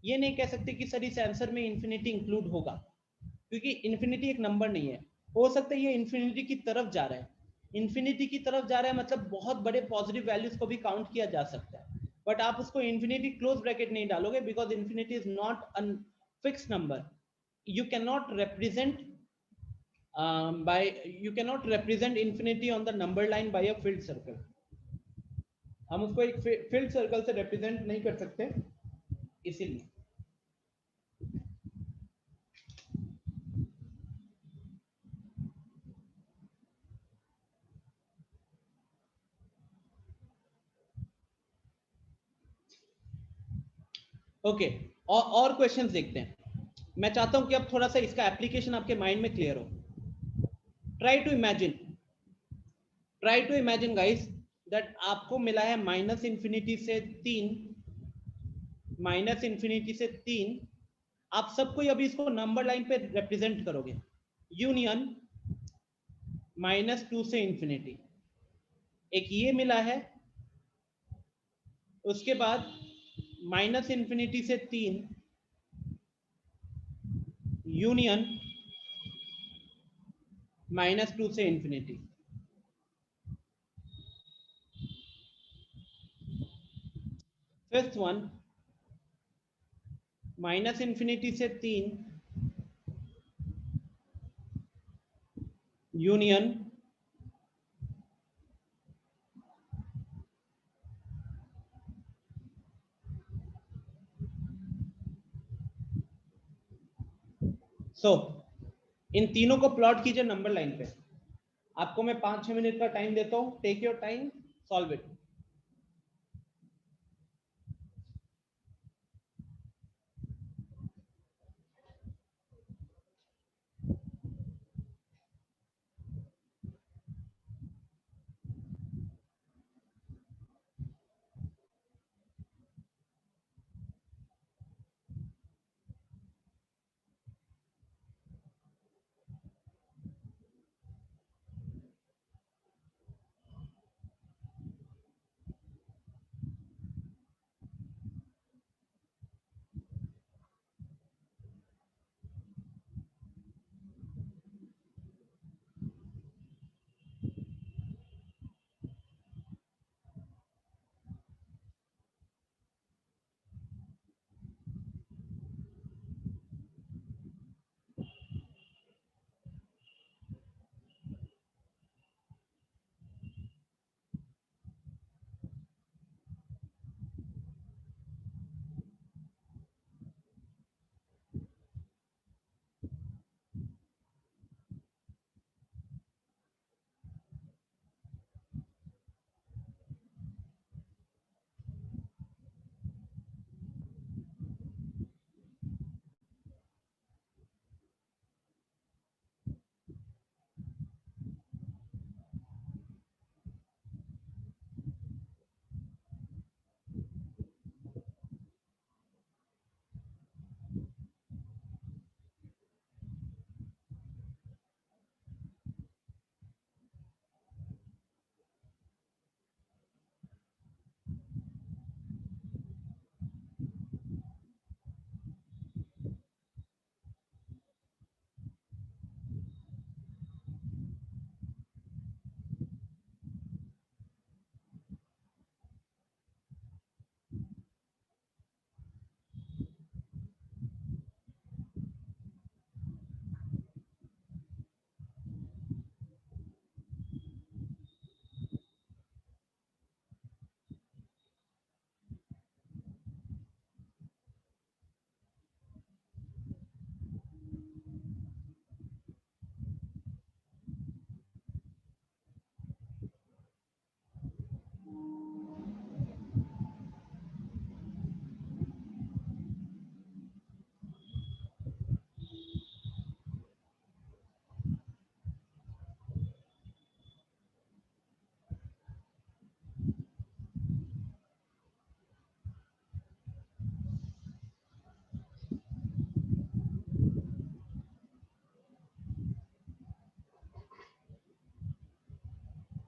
Speaker 1: ये नहीं कह सकते कि सर इस आंसर में इन्फिनिटी इंक्लूड होगा, क्योंकि इन्फिनिटी एक नंबर नहीं है। हो सकता है ये इन्फिनिटी की तरफ जा रहा है, इन्फिनिटी की तरफ जा रहा है मतलब बहुत बड़े पॉजिटिव वैल्यूज को भी काउंट किया जा सकता है, बट आप उसको इन्फिनिटी क्लोज ब्रैकेट नहीं डालोगे, because infinity is not a fix number. You can not represent by you cannot represent infinity on the number line by a filled circle। हम उसको एक filled circle से represent नहीं कर सकते, इसीलिए। ओके, और क्वेश्चंस देखते हैं। मैं चाहता हूं कि अब थोड़ा सा इसका एप्लीकेशन आपके माइंड में क्लियर हो। Try to imagine guys that आपको मिला है माइनस इन्फिनिटी से 3, आप सबको अभी इसको नंबर लाइन पे रिप्रेजेंट करोगे, यूनियन -2 से इन्फिनिटी, एक ये मिला है, उसके बाद माइनस इन्फिनिटी से 3 यूनियन -2 से infinity, fifth one minus infinity से 3 यूनियन इन तीनों को प्लॉट कीजिए नंबर लाइन पे। आपको मैं 5-6 मिनट का टाइम देता हूं, take your time, solve it.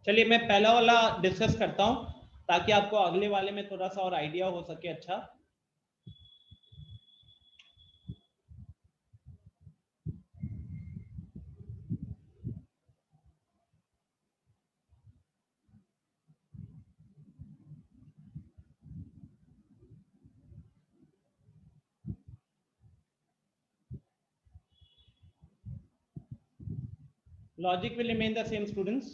Speaker 1: चलिए मैं पहला वाला डिस्कस करता हूं ताकि आपको अगले वाले में थोड़ा सा और आइडिया हो सके। अच्छा, logic will remain the same students.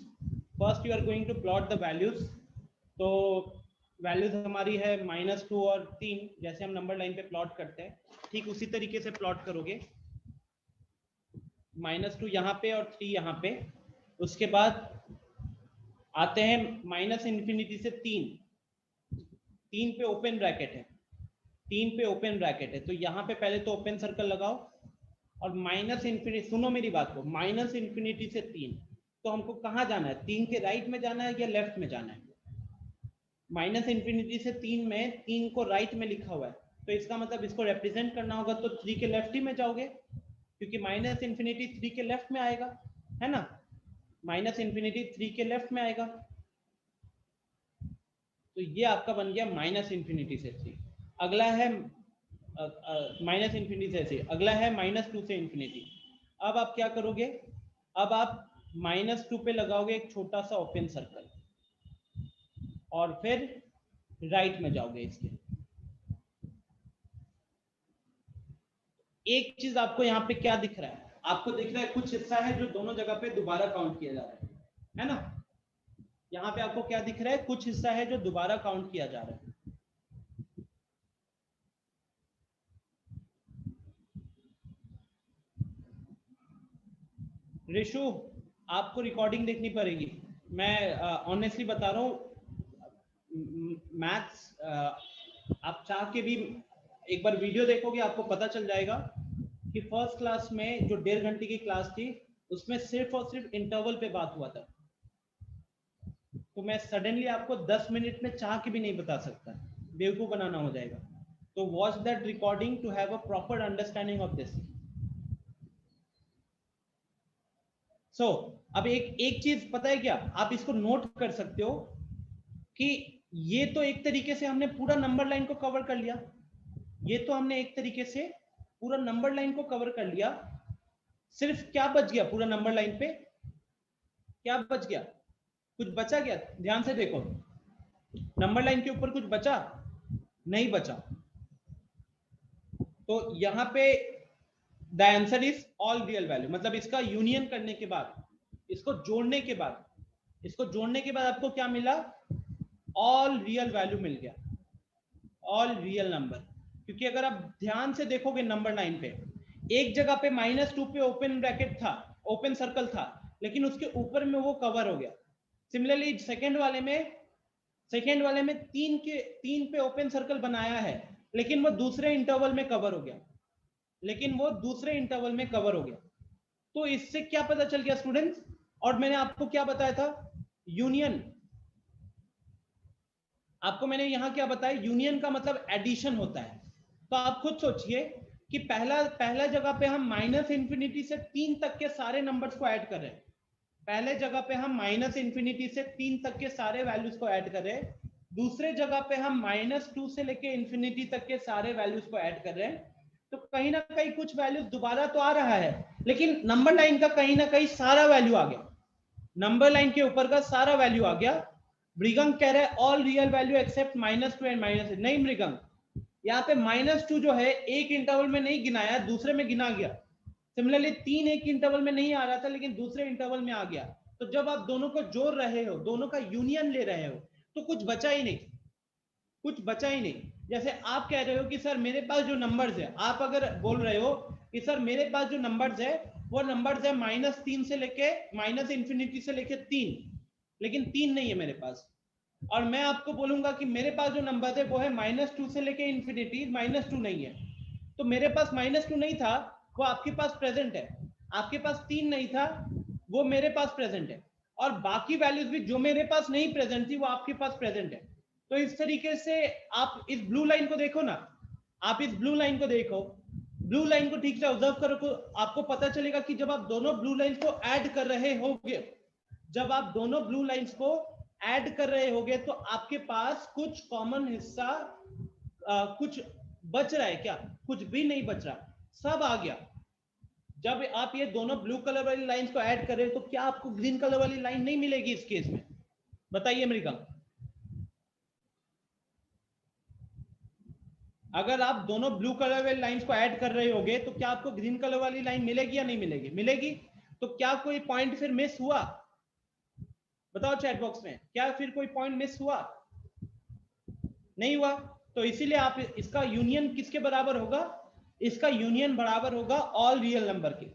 Speaker 1: First you are going to plot the values. तो वैल्यूज हमारी है -2 और 3, जैसे हम नंबर लाइन पे प्लॉट करते हैं ठीक उसी तरीके से प्लॉट करोगे। -2 यहाँ पे और 3 यहाँ पे। उसके बाद आते हैं -∞ से 3 पे ओपन ब्रैकेट है, 3 पे ओपन ब्रैकेट है, तो यहाँ पे पहले तो ओपन सर्कल लगाओ और -∞, सुनो मेरी बात को, -∞ से 3, तो हमको कहाँ जाना है? 3 के राइट में जाना है या लेफ्ट में जाना है? -∞ से 3 में 3 को राइट में लिखा हुआ है, तो इसका मतलब इसको रिप्रेजेंट करना होगा तो 3 के लेफ्ट ही में जाओगे, क्योंकि -∞ 3 के लेफ्ट में आएगा, है ना? -∞ 3 के लेफ्ट में आएगा, तो ये आपका बन गया -∞ से 3। अगला है -∞ से 3, अगला है -2 से ∞। अब आप क्या करोगे? अब आप -2 पे लगाओगे एक छोटा सा ओपन सर्कल और फिर राइट में जाओगे इसके। एक चीज आपको यहाँ पे क्या दिख रहा है? आपको दिख रहा है कुछ हिस्सा है जो दोनों जगह पे दोबारा काउंट किया जा रहा है ना? यहाँ पे आपको क्या दिख रहा है? कुछ हिस्सा है जो दोबारा काउंट किया जा रहा है। ऋषु, आपको रिकॉर्डिंग देखनी पड़ेगी, मैं ऑनेस्टली बता रहा हूँ। मैथ्स आप चाह के भी एक बार वीडियो देखोगे आपको पता चल जाएगा कि फर्स्ट क्लास में जो 1.5 घंटे की क्लास थी उसमें सिर्फ और सिर्फ इंटरवल पे बात हुआ था, तो मैं सडनली आपको 10 मिनट में चाह के भी नहीं बता सकता, बेवकूफ बनाना हो जाएगा। तो watch that recording to have a proper understanding of this. So अब एक चीज पता है क्या, आप इसको नोट कर सकते हो कि ये तो एक तरीके से हमने पूरा नंबर लाइन को कवर कर लिया, ये तो हमने एक तरीके से पूरा नंबर लाइन को कवर कर लिया। सिर्फ क्या बच गया पूरा नंबर लाइन पे? क्या बच गया? कुछ बचा क्या? ध्यान से देखो, नंबर लाइन के ऊपर कुछ बचा? नहीं बचा। तो यहां पे the answer is all real value, मतलब इसका यूनियन करने के बाद, इसको जोड़ने के बाद, इसको जोड़ने के बाद आपको क्या मिला? ऑल रियल वैल्यू मिल गया, ऑल रियल नंबर। क्योंकि अगर आप ध्यान से देखोगे नंबर लाइन पे, एक जगह पे -2 पे ओपन ब्रैकेट था, ओपन सर्कल था, लेकिन उसके ऊपर में वो कवर हो गया। सिमिलरली सेकंड वाले में 3 पे ओपन सर्कल बनाया है, लेकिन वो दूसरे इंटरवल में कवर हो गया, तो इससे क्या पता चल गया स्टूडेंट्स? और मैंने आपको क्या बताया था? यूनियन। आपको मैंने यहां क्या बताया? यूनियन का मतलब एडिशन होता है। तो आप खुद सोचिए कि पहला जगह पे हम -∞ से 3 तक के सारे नंबर्स को ऐड कर रहे हैं, पहले जगह पे हम -∞ से 3 तक के सारे वैल्यूज को ऐड कर रहे हैं, दूसरे जगह पे हम -2 से लेके ∞ तक के सारे वैल्यूज को ऐड कर रहे हैं। तो कहीं ना कहीं कुछ वैल्यूज दोबारा तो आ रहा है, लेकिन नंबर लाइन का कहीं ना कहीं सारा वैल्यू आ गया, नंबर लाइन के ऊपर का सारा वैल्यू आ गया। मृगंक कह रहे हैं all real value except -2 and -8। नहीं मृगंक, यहाँ पे -2 जो है एक इंटरवल में नहीं गिनाया, दूसरे में गिना गया। सिमिलरली 3 एक इंटरवल में नहीं आ रहा था, लेकिन दूसरे इंटरवल में आ गया। तो जब आप दोनों को जोड़ रहे हो, दोनों का यूनियन ले रहे हो, तो कुछ बचा ही नहीं, कुछ बचा ही नहीं। जैसे आप कह रहे हो कि सर मेरे पास जो नंबर्स है, आप अगर बोल रहे हो कि सर मेरे पास जो नंबर्स है वो नंबर्स है -3 से लेके -∞ से लेके 3, लेकिन 3 नहीं है मेरे पास। और मैं आपको बोलूंगा कि मेरे पास जो नंबर है वो है -2 से लेके इंफिनिटी, -2 नहीं है। तो मेरे पास -2 नहीं था, वो आपके पास प्रेजेंट है। आपके पास 3 नहीं था, वो मेरे पास प्रेजेंट है। और बाकी वैल्यूज भी जो मेरे पास नहीं प्रेजेंट थी वो आपके पास प्रेजेंट है। तो इस तरीके से आप इस ब्लू लाइन को देखो ना, आप इस ब्लू लाइन को देखो, ब्लू लाइन को ठीक से ऑब्जर्व करो, तो आपको पता चलेगा कि जब आप दोनों ब्लू लाइन को ऐड कर रहे होगे जब आप दोनों ब्लू लाइंस को ऐड कर रहे होगे तो आपके पास कुछ कॉमन हिस्सा कुछ बच रहा है क्या? कुछ भी नहीं बच रहा, सब आ गया। जब आप ये दोनों ब्लू कलर वाली लाइंस को ऐड कर रहे हो तो क्या आपको ग्रीन कलर वाली लाइन नहीं मिलेगी इस केस में? बताइए मृगम। अगर आप दोनों ब्लू कलर वाली लाइंस को ऐड कर रहे होगे तो क्या आपको ग्रीन कलर वाली लाइन मिलेगी या नहीं मिलेगी? मिलेगी। तो क्या कोई पॉइंट फिर मिस हुआ? बताओ चैट बॉक्स में, क्या फिर कोई पॉइंट मिस हुआ? नहीं हुआ। तो इसीलिए आप इसका यूनियन किसके बराबर होगा? इसका यूनियन बराबर होगा ऑल रियल नंबर के।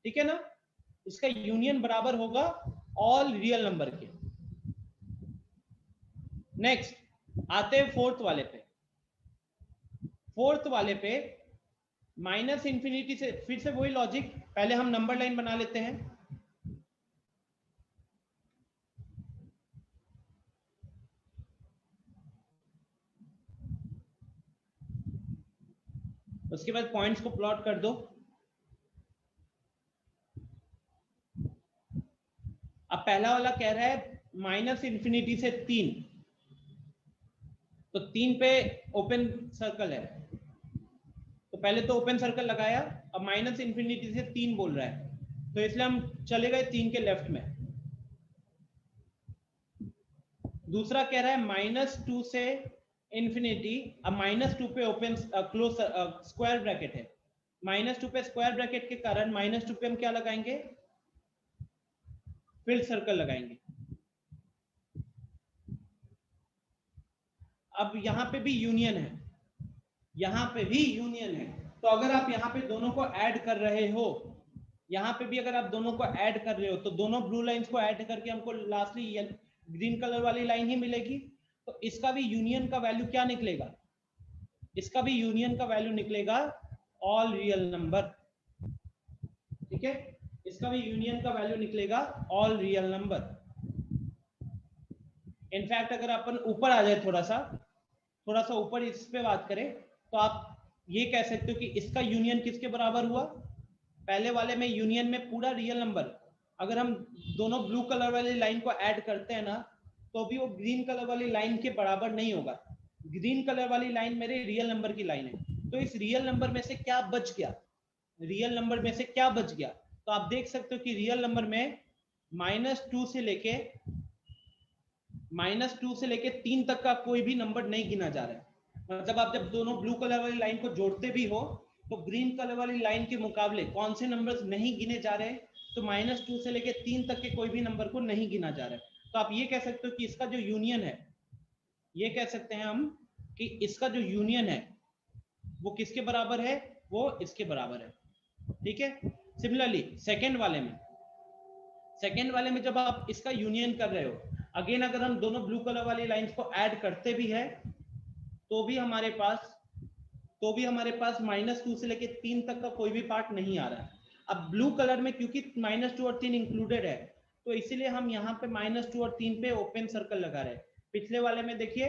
Speaker 1: ठीक है ना? इसका यूनियन बराबर होगा ऑल रियल नंबर के। नेक्स्ट आते हैं फोर्थ वाले पे। फोर्थ वाले पे माइनस इंफिनिटी से फिर से वही लॉजिक, पहले हम नंबर लाइन बना लेते हैं। उसके बाद पॉइंट्स को प्लॉट कर दो। अब पहला वाला कह रहा है माइनस इंफिनिटी से 3, तो 3 पे ओपन सर्कल है, तो पहले तो ओपन सर्कल लगाया, अब माइनस इंफिनिटी से 3 बोल रहा है, तो इसलिए हम चले गए 3 के लेफ्ट में। दूसरा कह रहा है -2 से इंफिनिटी, अब -2 पे ओपन क्लोज स्क्वायर ब्रैकेट है, -2 पे स्क्वायर ब्रैकेट के कारण -2 पे हम क्या लगाएंगे? फिल्ड सर्कल लगाएंगे। अब यहां पे भी यूनियन है, यहां पे भी यूनियन है, तो अगर आप यहां पे दोनों को ऐड कर रहे हो, यहां पे भी अगर आप दोनों को ऐड कर रहे हो तो दोनों ब्लू लाइंस को ऐड करके हमको लास्टली ग्रीन कलर वाली लाइन ही मिलेगी। तो इसका भी यूनियन का वैल्यू क्या निकलेगा? इसका भी यूनियन का वैल्यू निकलेगा ऑल रियल नंबर। ठीक है, इसका भी यूनियन का वैल्यू निकलेगा ऑल रियल नंबर। इनफैक्ट अगर अपन ऊपर आ जाए, थोड़ा सा ऊपर इस पे बात करें, तो आप ये कह सकते हो कि इसका यूनियन किसके बराबर हुआ? पहले वाले में यूनियन में पूरा रियल नंबर, अगर हम दोनों ब्लू कलर वाली लाइन को ऐड करते हैं ना, तो भी वो ग्रीन कलर वाली लाइन के बराबर नहीं होगा। ग्रीन कलर वाली लाइन मेरे रियल नंबर की लाइन है, तो इस रियल नंबर में से क्या बच गया? रियल नंबर में से क्या बच गया? तो आप देख सकते हो कि रियल नंबर में -2 से लेके -3 तक का कोई भी नंबर नहीं गिना जा रहा है। मतलब आप जब दोनों ब्लू कलर वाली लाइन को जोड़ते भी हो तो ग्रीन कलर वाली लाइन के मुकाबले कौन से नंबर्स नहीं गिने जा रहे? तो -2 से लेके 3 तक के कोई भी नंबर को नहीं गिना जा रहा है। तो आप ये कह सकते हो कि इसका जो यूनियन है, ये कह सकते हैं हम कि इसका जो यूनियन है वो किसके बराबर है? वो इसके बराबर है। ठीक है। सिमिलरली सेकेंड वाले में जब आप इसका यूनियन कर रहे हो, अगेन अगर हम दोनों ब्लू कलर वाली लाइंस को ऐड करते भी है तो भी हमारे पास -2 से लेके 3 तक का कोई भी पार्ट नहीं आ रहा है। अब ब्लू कलर में क्योंकि -2 और 3 इंक्लूडेड है, तो इसीलिए हम यहाँ पे -2 और 3 पे ओपन सर्कल लगा रहे हैं। पिछले वाले में देखिए,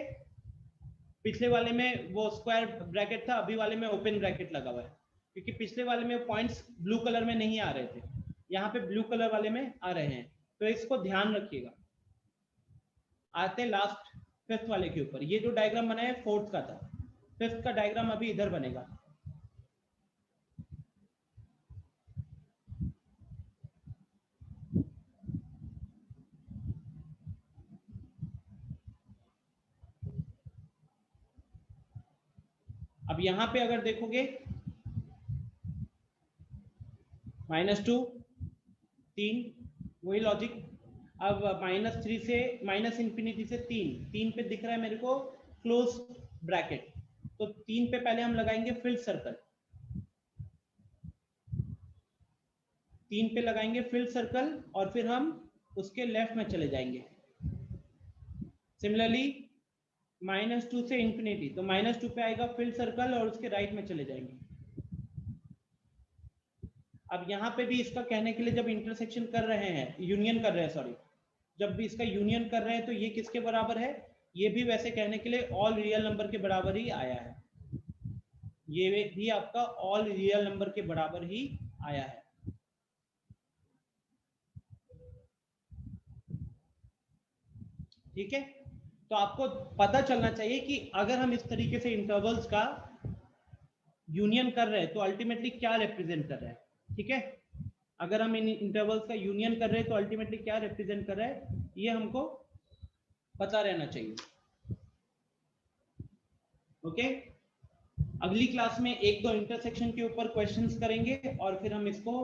Speaker 1: पिछले वाले में वो स्क्वायर ब्रैकेट था, अभी वाले में ओपन ब्रैकेट लगा हुआ है, क्योंकि पिछले वाले में पॉइंट्स ब्लू कलर में नहीं आ रहे थे, यहाँ पे ब्लू कलर वाले में आ रहे हैं, तो इसको ध्यान रखिएगा। आते लास्ट फिफ्थ वाले के ऊपर। ये जो डायग्राम बना है फोर्थ का था, फिफ्थ का डायग्राम अभी इधर बनेगा। अब यहां पे अगर देखोगे -2 3, वही लॉजिक। अब -3 से -इंफिनिटी से 3 पे दिख रहा है मेरे को क्लोज ब्रैकेट, तो 3 पे पहले हम लगाएंगे फिल्ड सर्कल, 3 पे लगाएंगे फिल्ड सर्कल और फिर हम उसके लेफ्ट में चले जाएंगे। सिमिलरली -2 से इंफिनिटी, तो -2 पे आएगा फिल्ड सर्कल और उसके राइट में चले जाएंगे। अब यहाँ पे भी इसका कहने के लिए जब इंटरसेक्शन कर रहे हैं, यूनियन कर रहे हैं, सॉरी, जब भी इसका यूनियन कर रहे हैं तो ये किसके बराबर है? ये भी वैसे कहने के लिए ऑल रियल नंबर के बराबर ही आया है, ये भी आपका ऑल रियल नंबर के बराबर ही आया है। ठीक है, तो आपको पता चलना चाहिए कि अगर हम इस तरीके से इंटरवल्स का यूनियन कर रहे हैं तो अल्टीमेटली क्या रिप्रेजेंट कर रहा है। ठीक है, अगर हम इन इंटरवल्स का यूनियन कर रहे हैं तो अल्टीमेटली क्या रिप्रेजेंट कर रहा है, ये हमको पता रहना चाहिए। ओके, अगली क्लास में एक दो इंटरसेक्शन के ऊपर क्वेश्चंस करेंगे और फिर हम इसको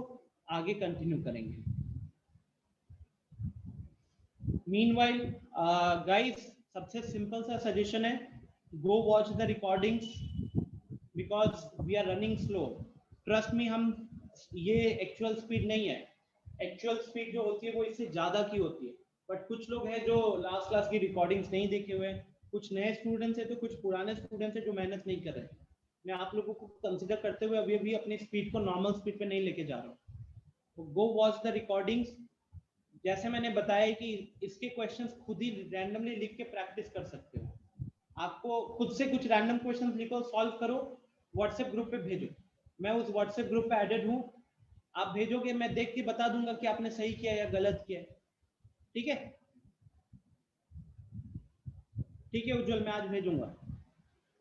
Speaker 1: आगे कंटिन्यू करेंगे। मीनवाइल गाइस, सबसे सिंपल सा सजेशन है, go watch the recordings because we are running slow. Trust me, हम ये एक्चुअल स्पीड नहीं है, एक्चुअल स्पीड जो होती है वो इससे ज्यादा की होती है। बट कुछ लोग हैं जो लास्ट क्लास की रिकॉर्डिंग्स नहीं देखे हुए हैं, कुछ नए स्टूडेंट्स हैं तो कुछ पुराने स्टूडेंट्स हैं जो मेहनत नहीं कर रहे हैं। मैं आप लोगों को कंसिडर करते हुए अभी अभी अपनी स्पीड को नॉर्मल स्पीड पे नहीं लेके जा रहा हूँ। तो गो वॉच द रिकॉर्डिंग्स। जैसे मैंने बताया कि इसके क्वेश्चंस खुद ही रैंडमली लिख के प्रैक्टिस कर सकते हो। आपको खुद से कुछ रैंडम क्वेश्चंस लिखो, सॉल्व करो, व्हाट्सएप ग्रुप पे भेजो। मैं उस व्हाट्सएप ग्रुप पे एडेड हूँ, आप भेजोगे, मैं देख के बता दूंगा कि आपने सही किया या गलत किया। ठीक है, ठीक है उज्जवल, मैं आज भेजूंगा।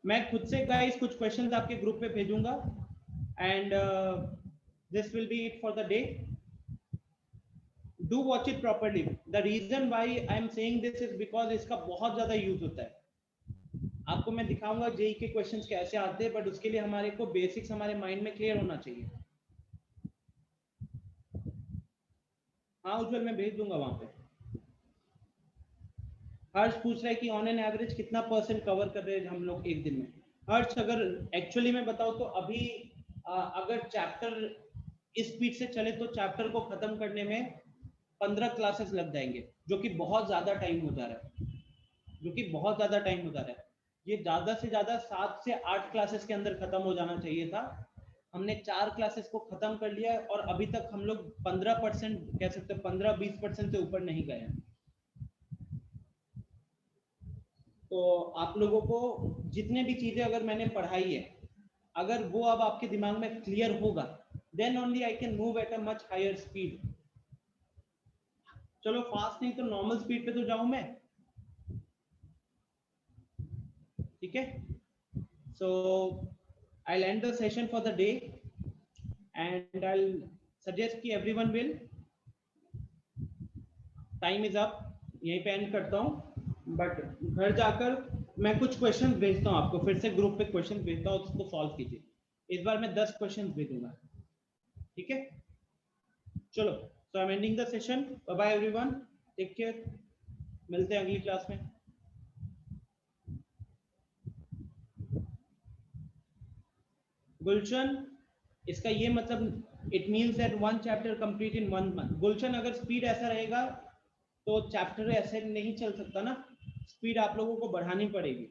Speaker 1: मैं खुद से गाइस कुछ क्वेश्चंस आपके ग्रुप पे भेजूंगा and this will be it for the day. Do watch it properly. The reason why I am saying this is because इसका बहुत ज्यादा यूज होता है। आपको मैं दिखाऊंगा जेई के क्वेश्चंस कैसे आते हैं, बट उसके लिए हमारे को बेसिक्स हमारे माइंड में क्लियर होना चाहिए। हाँ उज्जवल, मैं भेज दूंगा वहां पे। हर्ष पूछ रहा है कि ऑन एन एवरेज कितना परसेंट कवर कर रहे हैं हम लोग एक दिन में। हर्ष, अगर एक्चुअली में बताओ तो अभी अगर चैप्टर इस स्पीड से चले तो चैप्टर को खत्म करने में 15 क्लासेस लग जाएंगे, जो कि बहुत ज्यादा टाइम हो जा रहा है, जो कि बहुत ज्यादा टाइम हो जा रहा है। ये ज्यादा से ज्यादा 7 से 8 क्लासेस के अंदर खत्म हो जाना चाहिए था। हमने 4 क्लासेस को खत्म कर लिया है और अभी तक हम लोग 15% कह सकते हैं, 15-20% से ऊपर नहीं गए हैं। तो आप लोगों को जितने भी चीजें अगर मैंने पढ़ाई है, अगर वो अब आपके दिमाग में क्लियर होगा, then only I can move at a much higher speed. चलो फास्ट नहीं तो नॉर्मल स्पीड पे तो जाऊं मैं। ठीक है, सो I'll end the session for the day and I'll suggest कि everyone will, time is up, यहीं पे end करता हूँ। बट घर जाकर मैं कुछ क्वेश्चंस भेजता हूँ आपको, फिर से ग्रुप पे क्वेश्चंस भेजता हूँ, उसको सॉल्व कीजिए। इस बार मैं 10 क्वेश्चंस भेजूंगा। ठीक है, चलो, so I'm ending the session. Bye bye everyone, take care, मिलते हैं अगली क्लास में। गुलशन, इसका ये मतलब it means that one chapter complete in 1 month. Gulshan, अगर स्पीड ऐसा रहेगा तो चैप्टर ऐसे नहीं चल सकता ना, स्पीड आप लोगों को बढ़ानी पड़ेगी।